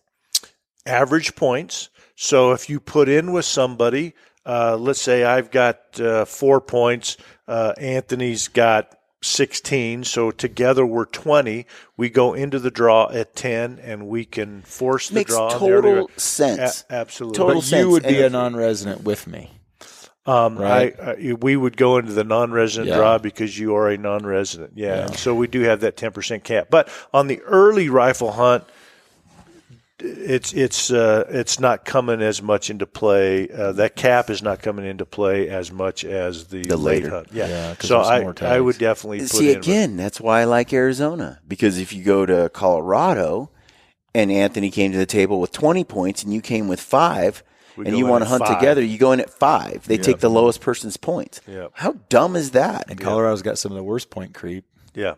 average points. So if you put in with somebody, let's say I've got 4 points, Anthony's got 16, so together we're 20. We go into the draw at 10, and we can force the draw. Makes total sense. Absolutely. Total sense. You would be a non-resident with me. Right? We would go into the non-resident draw because you are a non-resident. Yeah. So we do have that 10% cap. But on the early rifle hunt, it's not coming as much into play. That cap is not coming into play as much as the late hunt. Yeah. So I would definitely put in. Again, that's why I like Arizona, because if you go to Colorado and Anthony came to the table with 20 points and you came with 5 and you want to hunt together, you go in at 5. They take the lowest person's points. Yep. How dumb is that? And Colorado's got some of the worst point creep. Yeah.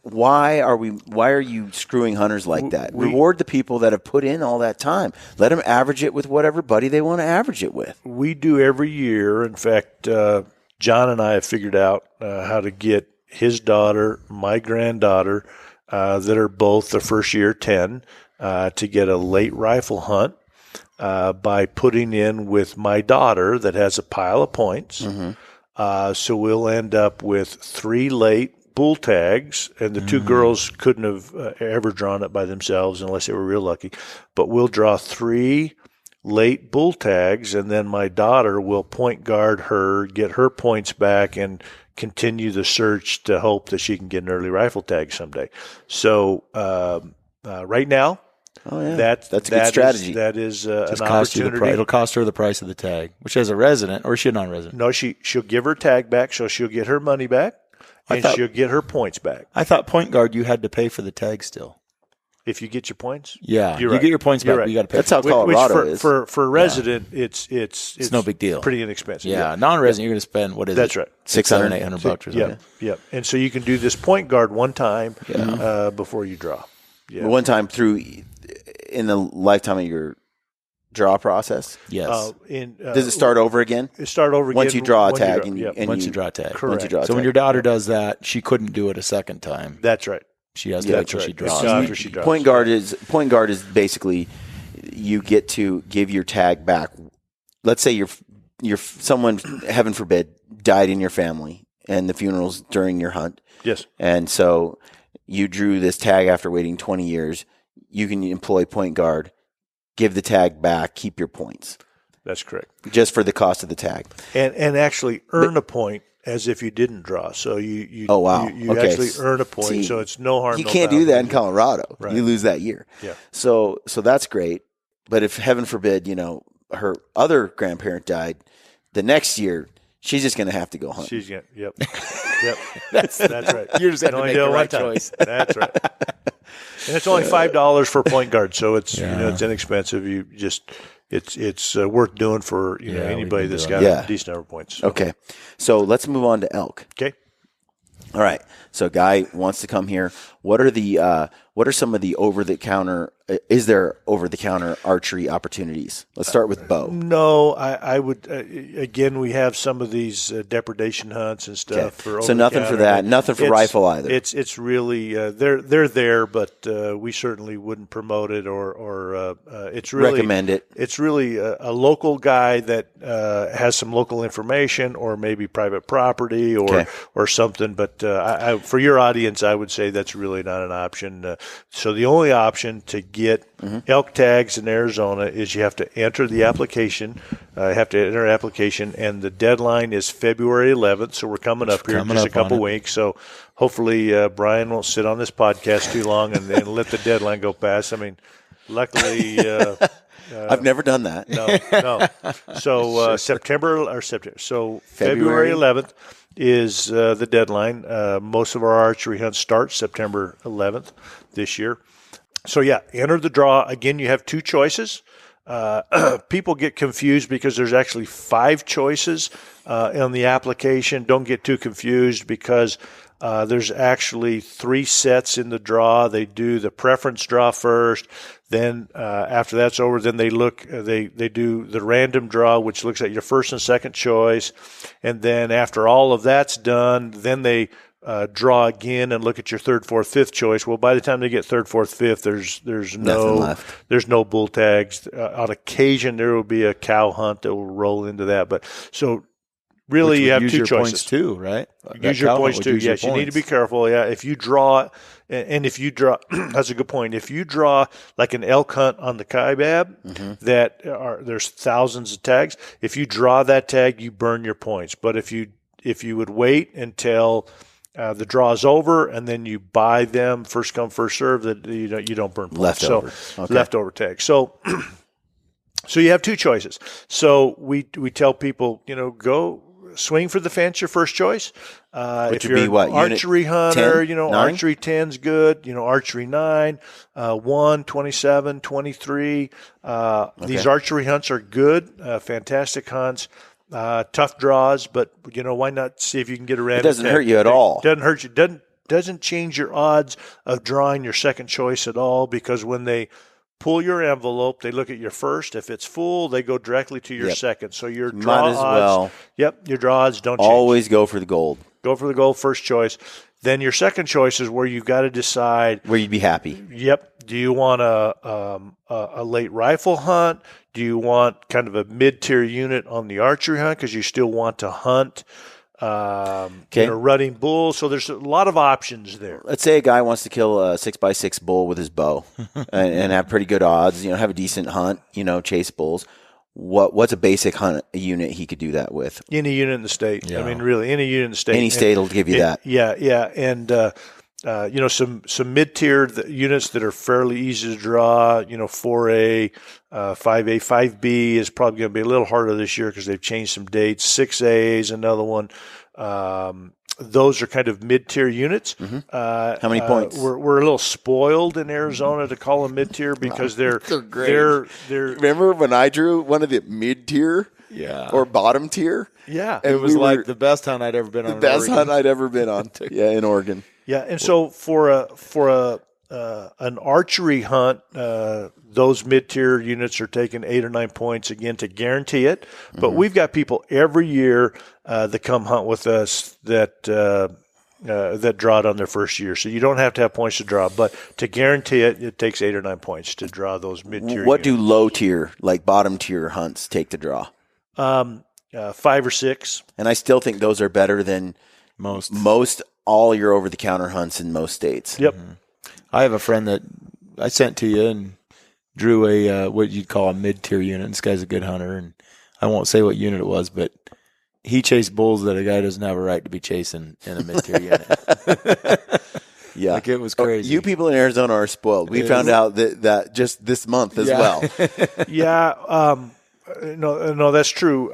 Why are you screwing hunters like that? Reward the people that have put in all that time. Let them average it with whatever buddy they want to average it with. We do every year. In fact, John and I have figured out how to get his daughter, my granddaughter, that are both the first year 10, to get a late rifle hunt by putting in with my daughter that has a pile of points. Mm-hmm. So we'll end up with 3 late bull tags, and the 2 girls couldn't have ever drawn it by themselves unless they were real lucky. But we'll draw 3 late bull tags, and then my daughter will point guard her, get her points back, and continue the search to hope that she can get an early rifle tag someday. So right now, that's a good strategy. That is an opportunity. It'll cost her the price of the tag, which as a resident, or is she a non-resident? No, she'll give her tag back, so she'll get her money back, and she'll get her points back. I thought point guard, you had to pay for the tag still. If you get your points? Yeah, you get your points back, but you got to pay. That's how Colorado is. For a resident, it's no big deal. Pretty inexpensive. Yeah, non-resident, you're going to spend, what is That's it? right. $600, $800 or something. Yeah. And so you can do this point guard one time before you draw. Yeah. One time through in the lifetime of your draw process? Yes. Does it start over again? It start over again. Once you draw a tag. Once you draw a tag. Correct. So when your daughter does that, she couldn't do it a second time. That's right. She has to wait until she draws. Point guard is basically you get to give your tag back. Let's say you're someone, heaven forbid, died in your family and the funeral's during your hunt. Yes. And so you drew this tag after waiting 20 years. You can employ point guard, give the tag back, keep your points. That's correct. Just for the cost of the tag. And actually earn a point as if you didn't draw. So you actually earn a point. See, so it's no harm. You can't do that in Colorado. Right. You lose that year. Yeah. So that's great. But if heaven forbid, her other grandparent died, the next year she's just going to have to go hunt. Yep. That's right. You're just having to make the right choice. That's right. And it's only $5 for a point guard, so it's it's inexpensive. You just it's worth doing for anybody that's got a decent number of points. So. Okay, so let's move on to elk. Okay. All right. So a guy wants to come here. What are some of the over-the-counter? Is there over-the-counter archery opportunities? Let's start with bow. No, I would. Again, we have some of these depredation hunts and stuff. For so nothing for that. Nothing for rifle either. It's really they're there, but we certainly wouldn't promote it or it's really recommend it. It's really a local guy that has some local information or maybe private property or something. But for your audience, I would say that's really not an option. So the only option to get elk tags in Arizona is you have to enter the application. And the deadline is February 11th. So we're coming up here in just a couple weeks. So hopefully Brian won't sit on this podcast too long and let the deadline go past. I mean, luckily. I've never done that. No. So So February 11th is the deadline. Most of our archery hunts start September 11th this year. So, enter the draw. Again, you have two choices. People get confused because there's actually 5 choices on the application. Don't get too confused because there's actually 3 sets in the draw. They do the preference draw first. Then after that's over, then they do the random draw, which looks at your first and second choice. And then after all of that's done, then they draw again and look at your third, fourth, fifth choice. Well, by the time they get third, fourth, fifth, there's no bull tags. On occasion, there will be a cow hunt that will roll into that. But so really, you have two choices points too, right? Use your points too. Yes, you need to be careful. Yeah, if you draw, that's a good point. If you draw like an elk hunt on the Kaibab, there's thousands of tags. If you draw that tag, you burn your points. But if you would wait until the draw is over and then you buy them first come first serve, that you don't burn points. Leftover tags. So you have two choices. So we tell people, go swing for the fence, your first choice. If you're an archery hunter, 10, archery 10's good. Archery 9, 1, 27, 23. These archery hunts are good, fantastic hunts. Tough draws, but why not see if you can get a random? It doesn't hurt you at all. Doesn't hurt you. Doesn't change your odds of drawing your second choice at all, because when they pull your envelope, they look at your first. If it's full, they go directly to your second. So your draw odds. Your draw odds don't change. Always go for the gold. Go for the gold first choice. Then your second choice is where you've got to decide where you'd be happy. Yep. Do you want a late rifle hunt? Do you want kind of a mid-tier unit on the archery hunt because you still want to hunt rutting bulls? So there's a lot of options there. Let's say a guy wants to kill a 6x6 bull with his bow and have pretty good odds, have a decent hunt, chase bulls. What's a basic hunt unit he could do that with? Any unit in the state. Yeah. I mean, really, any unit in the state. Any state will give you that. Yeah. And, some mid-tier units that are fairly easy to draw, 4A, 5A, 5B is probably going to be a little harder this year because they've changed some dates. 6A is another one. Those are kind of mid-tier units. How many points? We're a little spoiled in Arizona to call them mid-tier because they're great. They're Remember when I drew one of the mid-tier? Yeah. Or bottom tier? Yeah. And it was like the best hunt I'd ever been on. The best hunt I'd ever been on. Yeah, in Oregon. Yeah, and so for an archery hunt, those mid-tier units are taking 8 or 9 points again to guarantee it. But we've got people every year that come hunt with us that draw it on their first year. So you don't have to have points to draw, but to guarantee it, it takes 8 or 9 points to draw those mid-tier. What do low-tier, like bottom-tier hunts take to draw? 5 or 6. And I still think those are better than most all your over-the-counter hunts in most states. Yep. I have a friend that I sent to you and drew a what you'd call a mid-tier unit. This guy's a good hunter, and I won't say what unit it was, but he chased bulls that a guy doesn't have a right to be chasing in a mid-tier unit. Yeah. Like, it was crazy. You people in Arizona are spoiled. We found out that just this month as well. Yeah. No, that's true.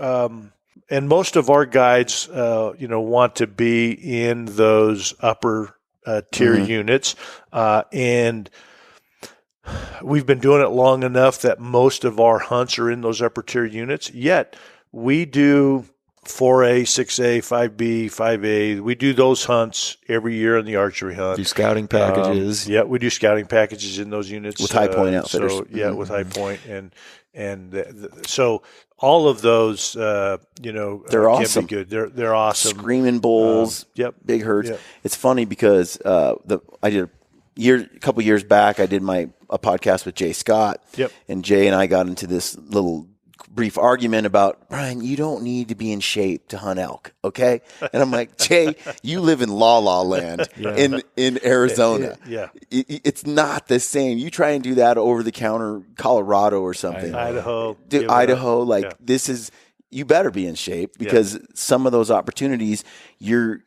And most of our guides, want to be in those upper tier units. And we've been doing it long enough that most of our hunts are in those upper tier units. Yet we do 4A, 6A, 5B, 5A. We do those hunts every year in the archery hunt. Do scouting packages. Yeah, we do scouting packages in those units With High Point Outfitters. So with High Point, so all of those, they're can awesome. be good. They're awesome. Screaming bulls, big herds. Yep. It's funny because I did a couple years back. I did a podcast with Jay Scott. Yep. And Jay and I got into this little brief argument about, Brian, you don't need to be in shape to hunt elk, okay? And I'm like, Jay, you live in La La Land in Arizona. Yeah. It's not the same. You try and do that over the counter, Colorado or something. Idaho. Idaho, this is, you better be in shape because some of those opportunities you're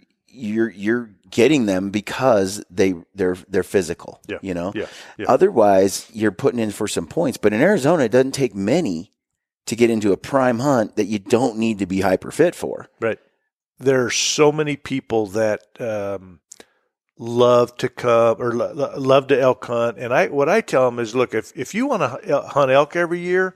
getting them because they're physical, Otherwise, you're putting in for some points. But in Arizona, it doesn't take many to get into a prime hunt that you don't need to be hyper fit for. Right. There are so many people that love to come or love to elk hunt. And what I tell them is, look, if you want to hunt elk every year,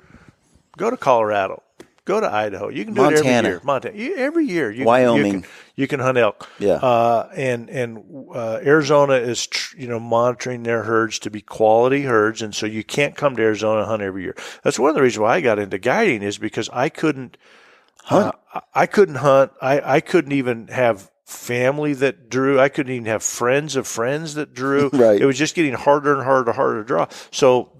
go to Colorado. Go to Idaho. You can do it every year. Montana. Every year. Wyoming. You can hunt elk. Yeah. And Arizona is monitoring their herds to be quality herds, and so you can't come to Arizona and hunt every year. That's one of the reasons why I got into guiding is because I couldn't hunt. I couldn't hunt. I couldn't even have family that drew. I couldn't even have friends of friends that drew. Right. It was just getting harder and harder to draw. So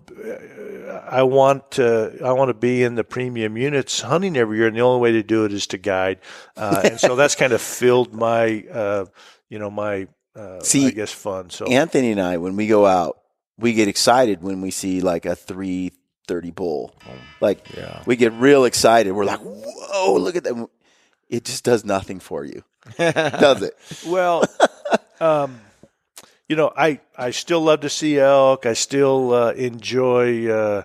I want to be in the premium units hunting every year, and the only way to do it is to guide. And so that's kind of filled my, I guess, fun. So Anthony and I, when we go out, we get excited when we see like a 330 bull. We get real excited. We're like, whoa, look at that. It just does nothing for you, does it? Well, I still love to see elk. I still enjoy,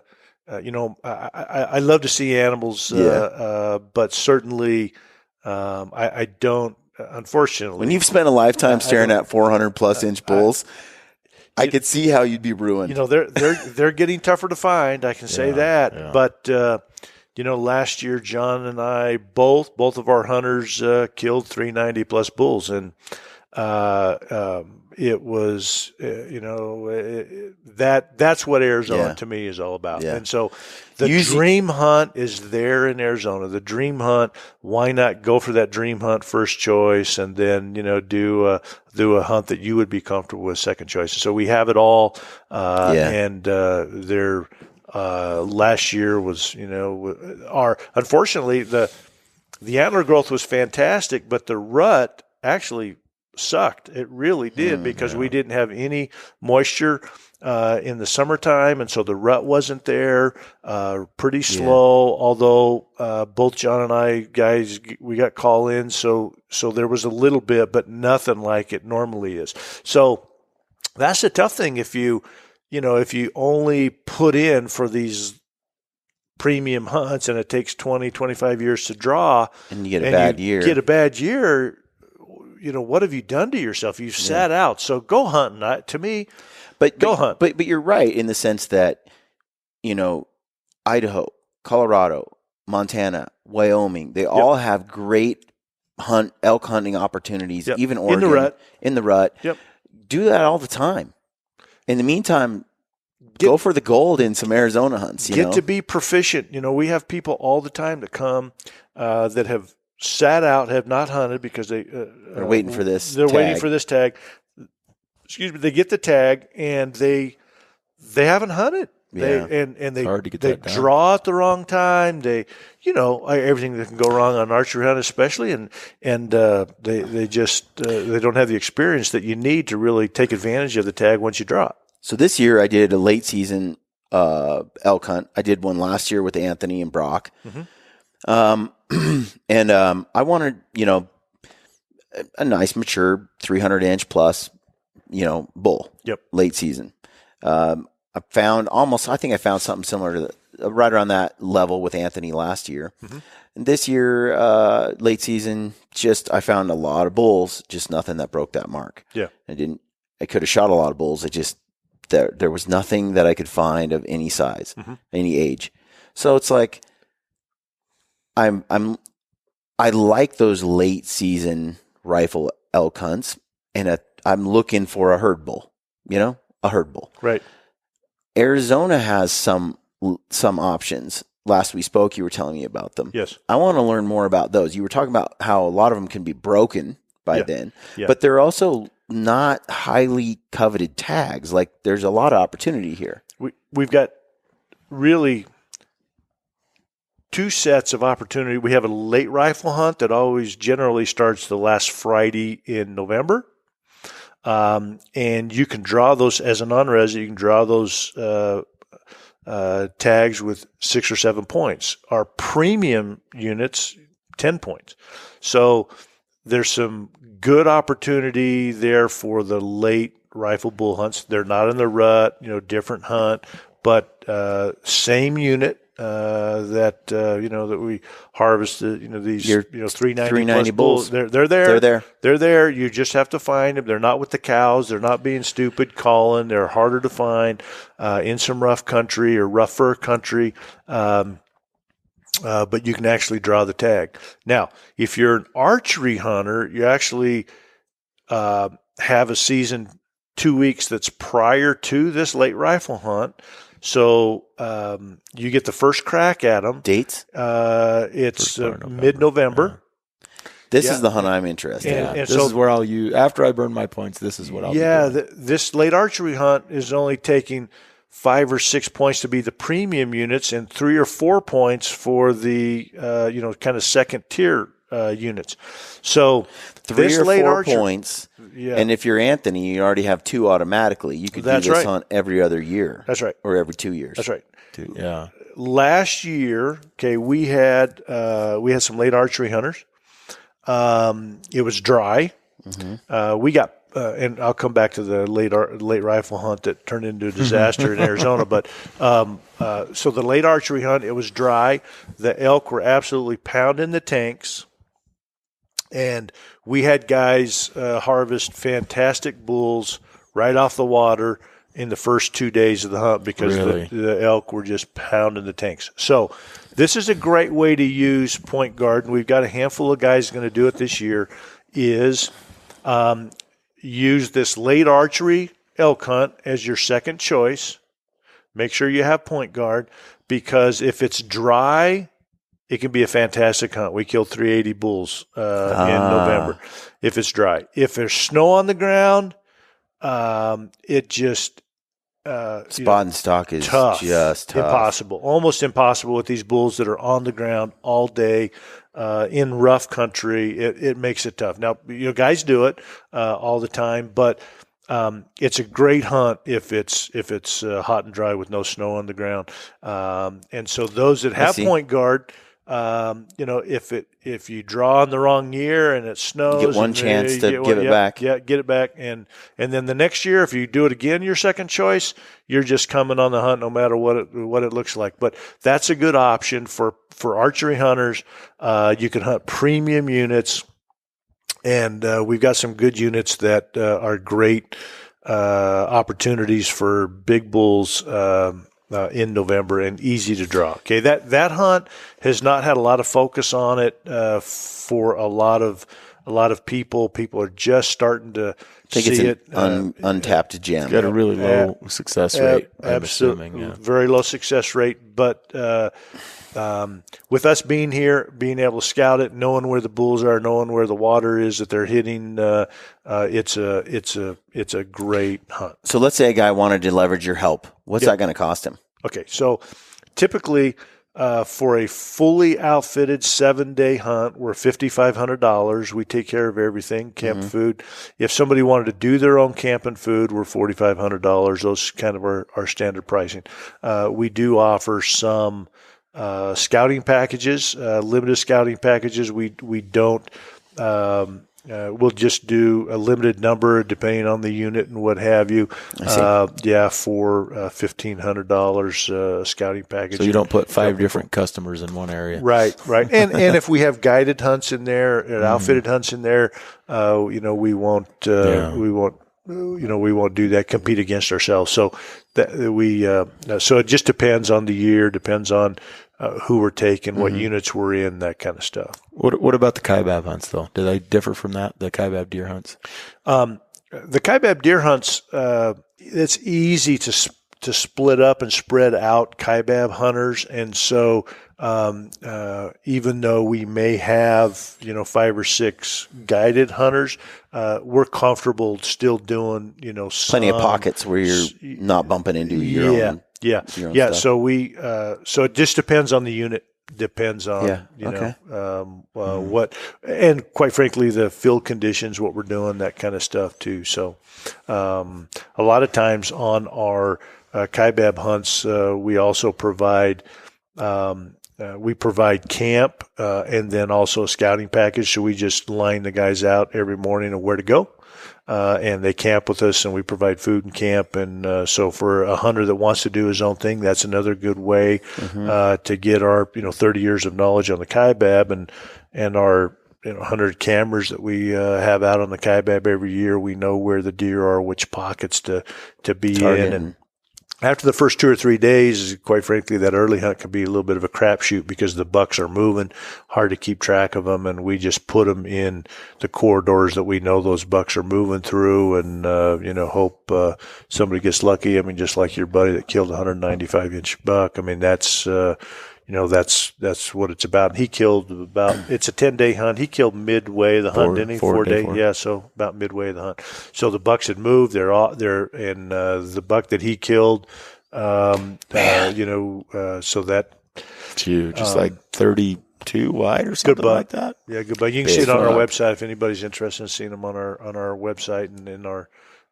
I love to see animals, but certainly I don't, unfortunately. When you've spent a lifetime staring at 400-plus inch bulls, I could see how you'd be ruined. They're getting tougher to find. I can say that. Yeah. But last year John and I both of our hunters killed 390-plus bulls, and it was, that's what Arizona to me is all about. Yeah. And so the dream hunt is there in Arizona. The dream hunt, why not go for that dream hunt first choice and then, do a hunt that you would be comfortable with second choice. So we have it all. And last year was, unfortunately the antler growth was fantastic, but the rut actually sucked. It really did because we didn't have any moisture in the summertime, and so the rut wasn't there. Pretty slow, although both John and I guys, we got call in, so there was a little bit, but nothing like it normally is. So that's the tough thing if you only put in for these premium hunts and it takes 20, 25 years to draw, and you get a bad year, what have you done to yourself? You've sat out. So go hunting. To me, go hunt. But you're right in the sense that, Idaho, Colorado, Montana, Wyoming, they all have great elk hunting opportunities, even Oregon. In the rut. Yep. Do that all the time. In the meantime, go for the gold in some Arizona hunts. Get to be proficient. We have people all the time that come that have sat out, have not hunted because they're waiting for this. They're waiting for this tag. Excuse me. They get the tag and they haven't hunted. Yeah. They hard to get they that done. Draw at the wrong time. They everything that can go wrong on an archery hunt, especially, and they just they don't have the experience that you need to really take advantage of the tag once you draw it. So this year I did a late season elk hunt. I did one last year with Anthony and Brock. Mm-hmm. And I wanted, a nice mature 300 inch plus, bull. Yep. Late season. I think I found something similar to right around that level with Anthony last year. Mm-hmm. And this year, late season, I found a lot of bulls, just nothing that broke that mark. Yeah. I could have shot a lot of bulls. There was nothing that I could find of any size, any age. So it's like, I'm I like those late season rifle elk hunts, and I'm looking for a herd bull. A herd bull. Right. Arizona has some options. Last we spoke, you were telling me about them. Yes. I want to learn more about those. You were talking about how a lot of them can be broken by then, but they're also not highly coveted tags. Like, there's a lot of opportunity here. We've got really two sets of opportunity. We have a late rifle hunt that always generally starts the last Friday in November. And you can draw those as a non-resident. You can draw those tags with 6 or 7 points. Our premium units, 10 points. So there's some good opportunity there for the late rifle bull hunts. They're not in the rut, different hunt, but same unit that we harvested. These 390 bulls. They're there. They're there. You just have to find them. They're not with the cows. They're not being stupid calling. They're harder to find in some rough country or rougher country. But you can actually draw the tag. Now, if you're an archery hunter, you actually have a season 2 weeks that's prior to this late rifle hunt. So you get the first crack at them. Dates? It's mid-November. This is the hunt I'm interested in. And this is where I'll use, after I burn my points, this is what I'll be doing. This late archery hunt is only taking 5 or 6 points to be the premium units and 3 or 4 points for the kind of second tier units. So 3 or 4 points. Yeah. And if you're Anthony, you already have 2 automatically. You could do this hunt every other year. That's right. Or every 2 years. That's right. Yeah. Last year, we had some late archery hunters. It was dry. Mm-hmm. We got and I'll come back to the late rifle hunt that turned into a disaster in Arizona. But so the late archery hunt, it was dry. The elk were absolutely pounding the tanks. And we had guys harvest fantastic bulls right off the water in the first 2 days of the hunt because the elk were just pounding the tanks. So this is a great way to use point guard, and we've got a handful of guys going to do it this year, is use this late archery elk hunt as your second choice. Make sure you have point guard, because if it's dry, it can be a fantastic hunt. We killed 380 bulls in November if it's dry. If there's snow on the ground, it just spot and stock is tough. Just tough. Impossible. Almost impossible with these bulls that are on the ground all day in rough country. It makes it tough. Now, guys do it all the time, but it's a great hunt if it's hot and dry with no snow on the ground. And so those that have point guard, if you draw in the wrong year and it snows, you get one chance to give it back. Yeah, get it back. And then the next year, if you do it again, your second choice, you're just coming on the hunt no matter what it looks like. But that's a good option for archery hunters. You can hunt premium units, and we've got some good units that are great opportunities for big bulls in November and easy to draw. Okay, that hunt has not had a lot of focus on it for a lot of people. People are just starting to see it. Untapped gem. It's got a really low success rate. Absolutely, very low success rate. But with us being here, being able to scout it, knowing where the bulls are, knowing where the water is that they're hitting, it's a great hunt. So let's say a guy wanted to leverage your help. What's that going to cost him? Okay, so typically for a fully outfitted 7-day hunt, we're $5,500. We take care of everything, camp food. If somebody wanted to do their own camp and food, we're $4,500. Those kind of our standard pricing. We do offer some scouting packages, limited scouting packages. We don't. We'll just do a limited number depending on the unit and what have you. For $1,500 scouting package. So you don't put 5 different customers in one area. Right. And if we have guided hunts in there and outfitted hunts in there, we won't do that, compete against ourselves. So so it just depends on the year, depends on who were taken, what units were in, that kind of stuff. What about the kaibab hunts, though? Do they differ from that, the kaibab deer hunts? The kaibab deer hunts, it's easy to split up and spread out kaibab hunters, and so even though we may have 5 or 6 guided hunters, we're comfortable still doing Plenty of pockets where you're not bumping into your own. Yeah. Stuff. So it just depends on the unit. Depends on what, and quite frankly, the field conditions, what we're doing, that kind of stuff too. So a lot of times on our kaibab hunts, we also provide camp and then also a scouting package. So we just line the guys out every morning of where to go. And they camp with us, and we provide food and camp. And so for a hunter that wants to do his own thing, that's another good way to get our 30 years of knowledge on the kaibab and our 100 cameras that we have out on the kaibab every year. We know where the deer are, which pockets to be in. And after the first 2 or 3 days, quite frankly, that early hunt can be a little bit of a crapshoot because the bucks are moving, hard to keep track of them, and we just put them in the corridors that we know those bucks are moving through, and hope somebody gets lucky. I mean, just like your buddy that killed a 195-inch buck. I mean, that's that's what it's about. He killed it's a 10-day hunt. He killed midway the hunt, didn't he? 4 day. Yeah, so about midway of the hunt. So the bucks had moved. And the buck that he killed, so that it's huge. Just like 32 wide or something like that. Yeah, good buck. You can see it on our website if anybody's interested in seeing them on our website and in our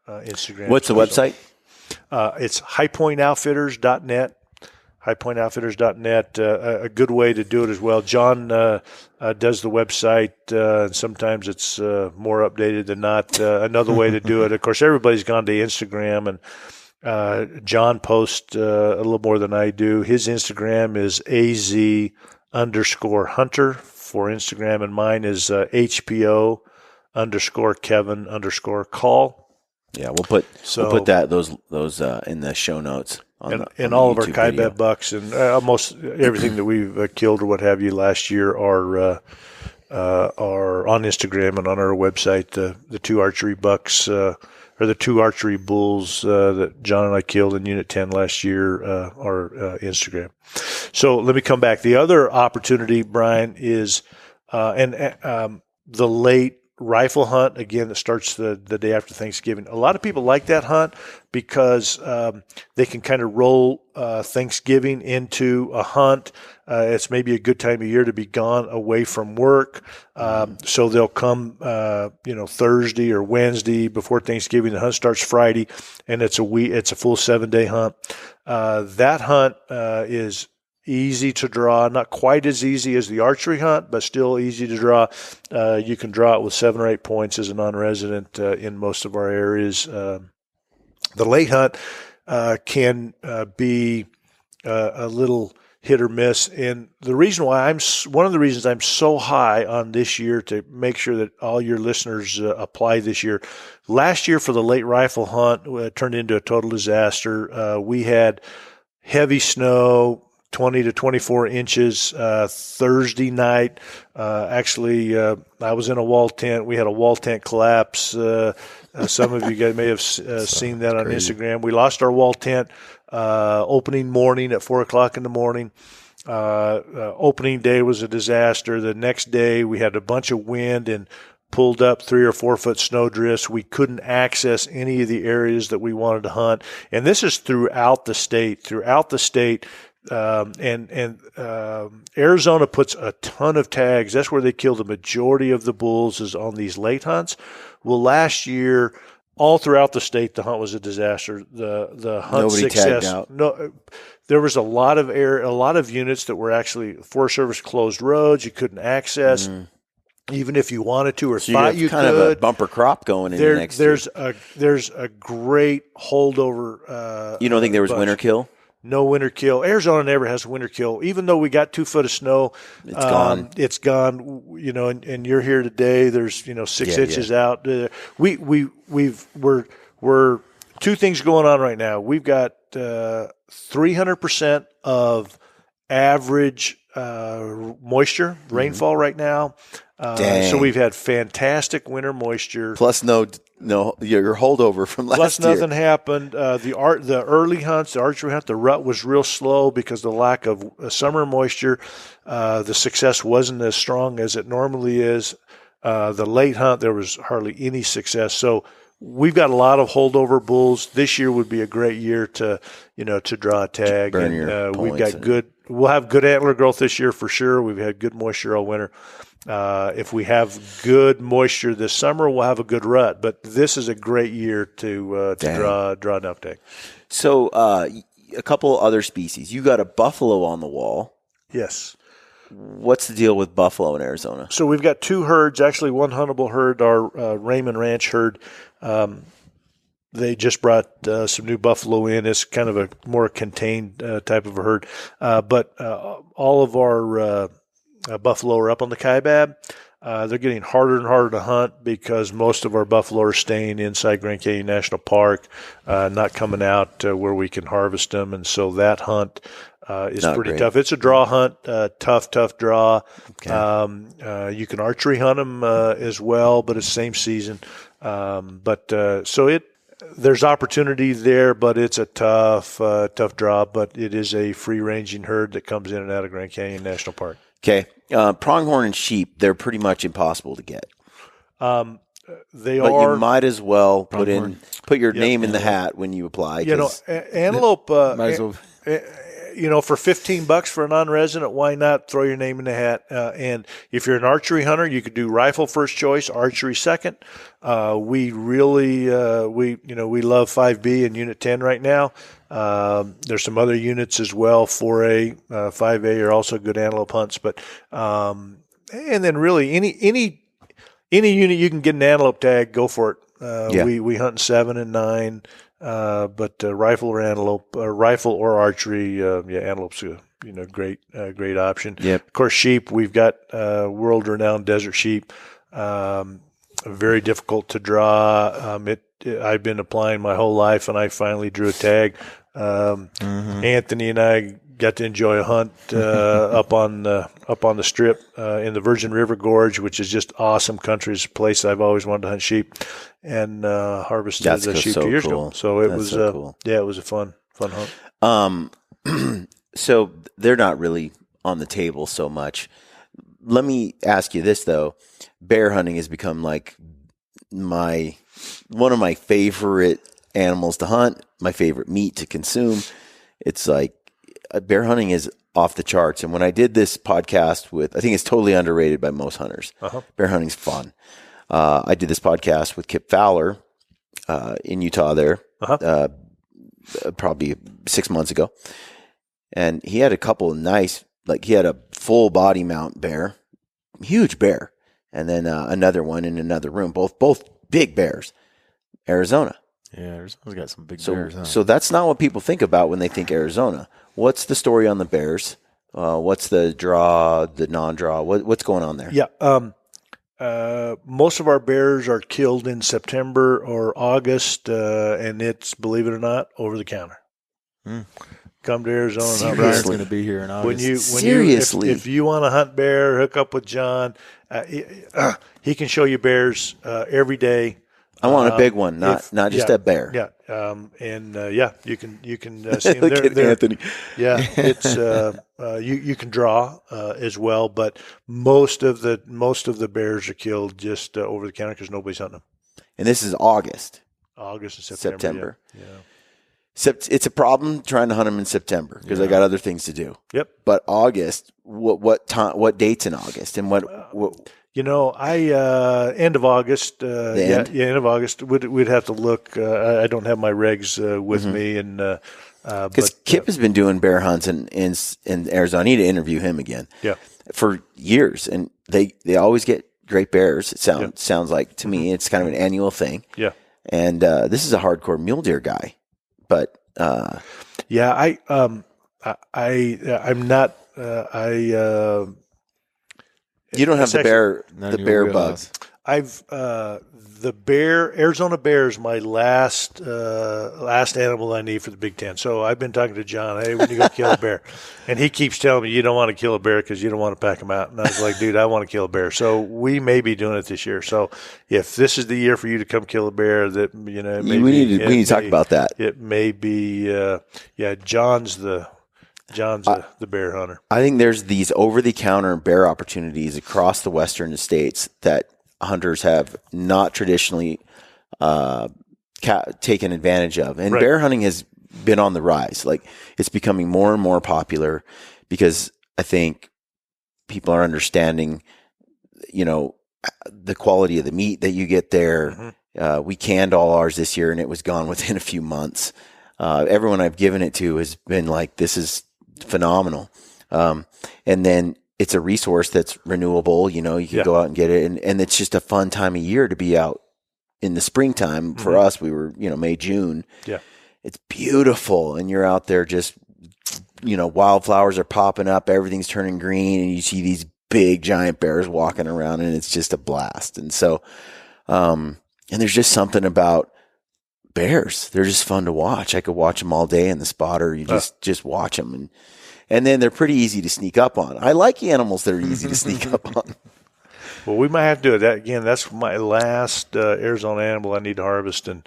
Instagram. What's the website? It's highpointoutfitters.net. highpointoutfitters.net, a good way to do it as well. John does the website, and sometimes it's more updated than not. Another way to do it, of course, everybody's gone to Instagram, and John posts a little more than I do. His Instagram is AZ_hunter for Instagram, and mine is HPO_Kevin_call. Yeah, we'll put those in the show notes. And all of our kaibab bucks and almost everything that we've killed or what have you last year are on Instagram and on our website. The 2 archery bucks or the 2 archery bulls that John and I killed in Unit 10 last year are Instagram. So let me come back. The other opportunity, Brian, is the late rifle hunt, again, that starts the day after Thanksgiving. A lot of people like that hunt because they can kind of roll Thanksgiving into a hunt. It's maybe a good time of year to be gone away from work. So they'll come, Thursday or Wednesday before Thanksgiving. The hunt starts Friday, and it's a full 7-day hunt. That hunt is easy to draw, not quite as easy as the archery hunt, but still easy to draw. You can draw it with 7 or 8 points as a non-resident in most of our areas. The late hunt can be a little hit or miss, and the reason why one of the reasons I'm so high on this year to make sure that all your listeners apply this year. Last year for the late rifle hunt turned into a total disaster. We had heavy snow. 20 to 24 inches Thursday night. Actually, I was in a wall tent. We had a wall tent collapse. Some of you guys may have seen that on Instagram. We lost our wall tent opening morning at 4 o'clock in the morning. Opening day was a disaster. The next day, we had a bunch of wind and pulled up 3 or 4 foot snow drifts. We couldn't access any of the areas that we wanted to hunt. And this is throughout the state. Arizona puts a ton of tags. That's where they kill the majority of the bulls, is on these late hunts. Well, last year, all throughout the state, the hunt was a disaster. The hunt Nobody success. tagged out. No, there was a lot of units that were actually Forest Service closed roads. You couldn't access. Even if you wanted to or So thought you you kind could. of a bumper crop going into next year. There's a great holdover. You don't think there was bunch. winter kill? No winter kill. Arizona never has a winter kill. Even though we got 2 foot of snow, It's gone. It's gone. And you're here today. There's 6 inches out. We're 2 things going on right now. We've got 300% of average moisture, rainfall right now. So we've had fantastic winter moisture. Plus no, your holdover from last Plus year. nothing happened. The early hunts, the archery hunt, the rut was real slow because of the lack of summer moisture. The success wasn't as strong as it normally is. The late hunt, there was hardly any success. So we've got a lot of holdover bulls. This year would be a great year to draw a tag. Burn your we've got points. we'll have good antler growth this year for sure. We've had good moisture all winter. If we have good moisture this summer, we'll have a good rut. But this is a great year to draw an elk tag. So a couple other species. You got a buffalo on the wall. Yes. What's the deal with buffalo in Arizona? So we've got two herds, actually one huntable herd, our Raymond Ranch herd. They just brought some new buffalo in. It's kind of a more contained type of a herd. But all of our buffalo are up on the Kaibab. They're getting harder and harder to hunt because most of our buffalo are staying inside Grand Canyon National Park, not coming out where we can harvest them. And so that hunt is Not pretty great. tough. It's a draw hunt, tough draw. Okay. You can archery hunt them as well, but it's same season. There's opportunity there, but it's a tough draw. But it is a free ranging herd that comes in and out of Grand Canyon National Park. Okay. Pronghorn and sheep, they're pretty much impossible to get. They But are. you might as well put Pronghorn. your name in the hat when you apply. Antelope. Might as well. For $15 for a non-resident, why not throw your name in the hat? And if you're an archery hunter, you could do rifle first choice, archery second. We really, we love 5B and Unit 10 right now. There's some other units as well. 4A, 5A are also good antelope hunts. But and then really any unit you can get an antelope tag, go for it. We hunt in 7 and 9. But rifle or antelope, rifle or archery, antelope's a great option. Yep. Of course, sheep. We've got world-renowned desert sheep. Very difficult to draw. I've been applying my whole life, and I finally drew a tag. Anthony and I got to enjoy a hunt up on the strip in the Virgin River Gorge, which is just awesome country. It's a place I've always wanted to hunt sheep, and harvested the sheep 2 years ago. So it was cool. it was a fun hunt. So they're not really on the table so much. Let me ask you this though: bear hunting has become like one of my favorite animals to hunt, my favorite meat to consume. It's like bear hunting is off the charts. And when I did this podcast I think it's totally underrated by most hunters. Bear hunting's fun. I did this podcast with Kip Fowler in Utah there probably 6 months ago. And he had a couple of he had a full body mount bear, huge bear, and then another one in another room, both big bears, Arizona. Yeah, Arizona's got some big bears. Huh? So that's not what people think about when they think Arizona. What's the story on the bears? What's the draw, the non-draw? What's going on there? Yeah. Most of our bears are killed in September or August, and it's, believe it or not, over the counter. Come to Arizona. And hunt Brian's bear. going to be here in August. Seriously? If you want to hunt bear, hook up with John. He can show you bears every day. I want a big one, not just a bear. Yeah, you can see them. Look at Anthony. Yeah, it's you can draw as well, but most of the bears are killed just over the counter because nobody's hunting them. And this is August. August and September. Yeah. It's a problem trying to hunt them in September because I got other things to do. Yep. But August, what dates in August and what end of August. end? End of August. We'd have to look. I don't have my regs with me, and because Kip has been doing bear hunts in Arizona. I need to interview him again. Yeah. For years, and they always get great bears. It sounds like to me it's kind of an annual thing. Yeah. And this is a hardcore mule deer guy, but I'm not. You don't have the bear bug. The Arizona bear is my last animal I need for the Big Ten. So I've been talking to John. Hey, when you go kill a bear, and he keeps telling me you don't want to kill a bear because you don't want to pack him out. And I was like, dude, I want to kill a bear. So we may be doing it this year. So if this is the year for you to come kill a bear, that we need to talk about that. It may be, John's the bear hunter. I think there's these over-the-counter bear opportunities across the western states that hunters have not traditionally taken advantage of. And bear hunting has been on the rise. Like, it's becoming more and more popular because I think people are understanding, the quality of the meat that you get there. Mm-hmm. We canned all ours this year and it was gone within a few months. Everyone I've given it to has been like, this is phenomenal. And then it's a resource that's renewable. You can go out and get it. And it's just a fun time of year to be out in the springtime. For us, we were, May, June. Yeah. It's beautiful. And you're out there just, wildflowers are popping up. Everything's turning green. And you see these big giant bears walking around and it's just a blast. And so, and there's just something about bears. They're just fun to watch. I could watch them all day in the spotter. You just watch them. And then they're pretty easy to sneak up on. I like animals that are easy to sneak up on. Well, we might have to do it. That's my last Arizona animal I need to harvest. And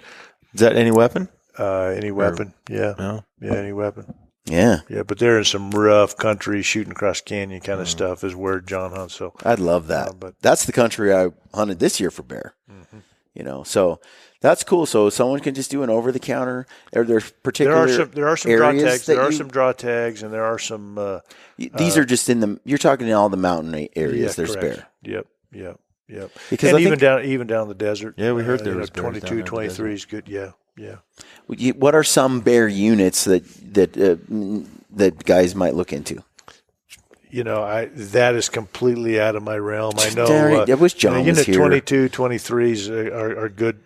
is that any weapon? Any weapon, yeah. No? Yeah, any weapon. Yeah. Yeah, but they're in some rough country, shooting across canyon kind of stuff is where John hunts. So I'd love that. But that's the country I hunted this year for bear. So that's cool. So someone can just do an over-the-counter. Are there particular there are some draw tags. There are some draw tags, and there are some. These are just you're talking in all the mountain areas. There's correct. bear. Yep. Because and even down the desert. Yeah, we heard there was 22, 23 is good. Yeah. What are some bear units that guys might look into? That is completely out of my realm. I know. It was John was here. 22, 23s are good.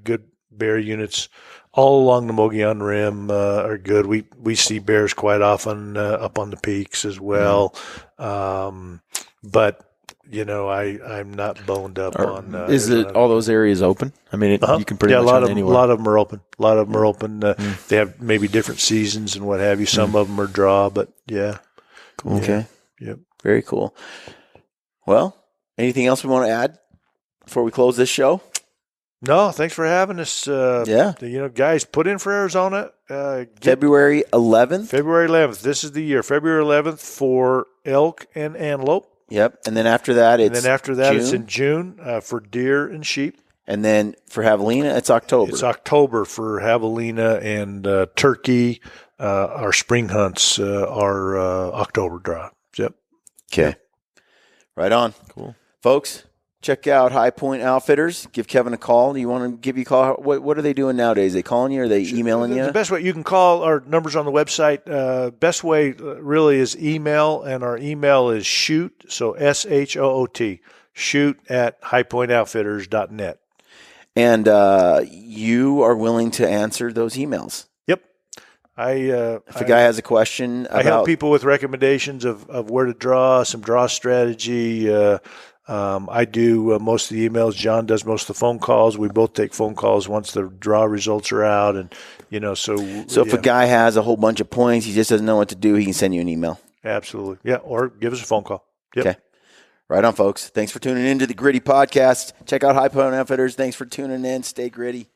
Good bear units all along the Mogollon Rim are good. We see bears quite often up on the peaks as well. But I'm not boned up on. Is it all those areas open? I mean, you can pretty much hunt anywhere. A lot of them are open. They have maybe different seasons and what have you. Some of them are draw, but yeah. Cool. Okay. Yep. Very cool. Well, anything else we want to add before we close this show? No, thanks for having us. Guys, put in for Arizona. February 11th. February 11th. This is the year. February 11th for elk and antelope. Yep. And then after that, June. It's in June for deer and sheep. And then for javelina, it's October. It's October for javelina and turkey. Our spring hunts are October draw. Yep. Okay. Right on. Cool. Folks, check out High Point Outfitters. Give Kevin a call. Do you want to give you a call? What are they doing nowadays? Are they calling you or are they emailing you? The best way, you can call our numbers on the website. Best way really is email, and our email is shoot, so SHOOT, shoot at highpointoutfitters.net. And you are willing to answer those emails? Yep. If a guy has a question I help people with recommendations of where to draw, some draw strategy. I do most of the emails. John does most of the phone calls. We both take phone calls once the draw results are out, and so if a guy has a whole bunch of points, he just doesn't know what to do, he can send you an email. Absolutely, yeah, or give us a phone call. Yep. Okay, right on, folks. Thanks for tuning in to the Gritty Podcast. Check out High Point Outfitters. Thanks for tuning in. Stay gritty.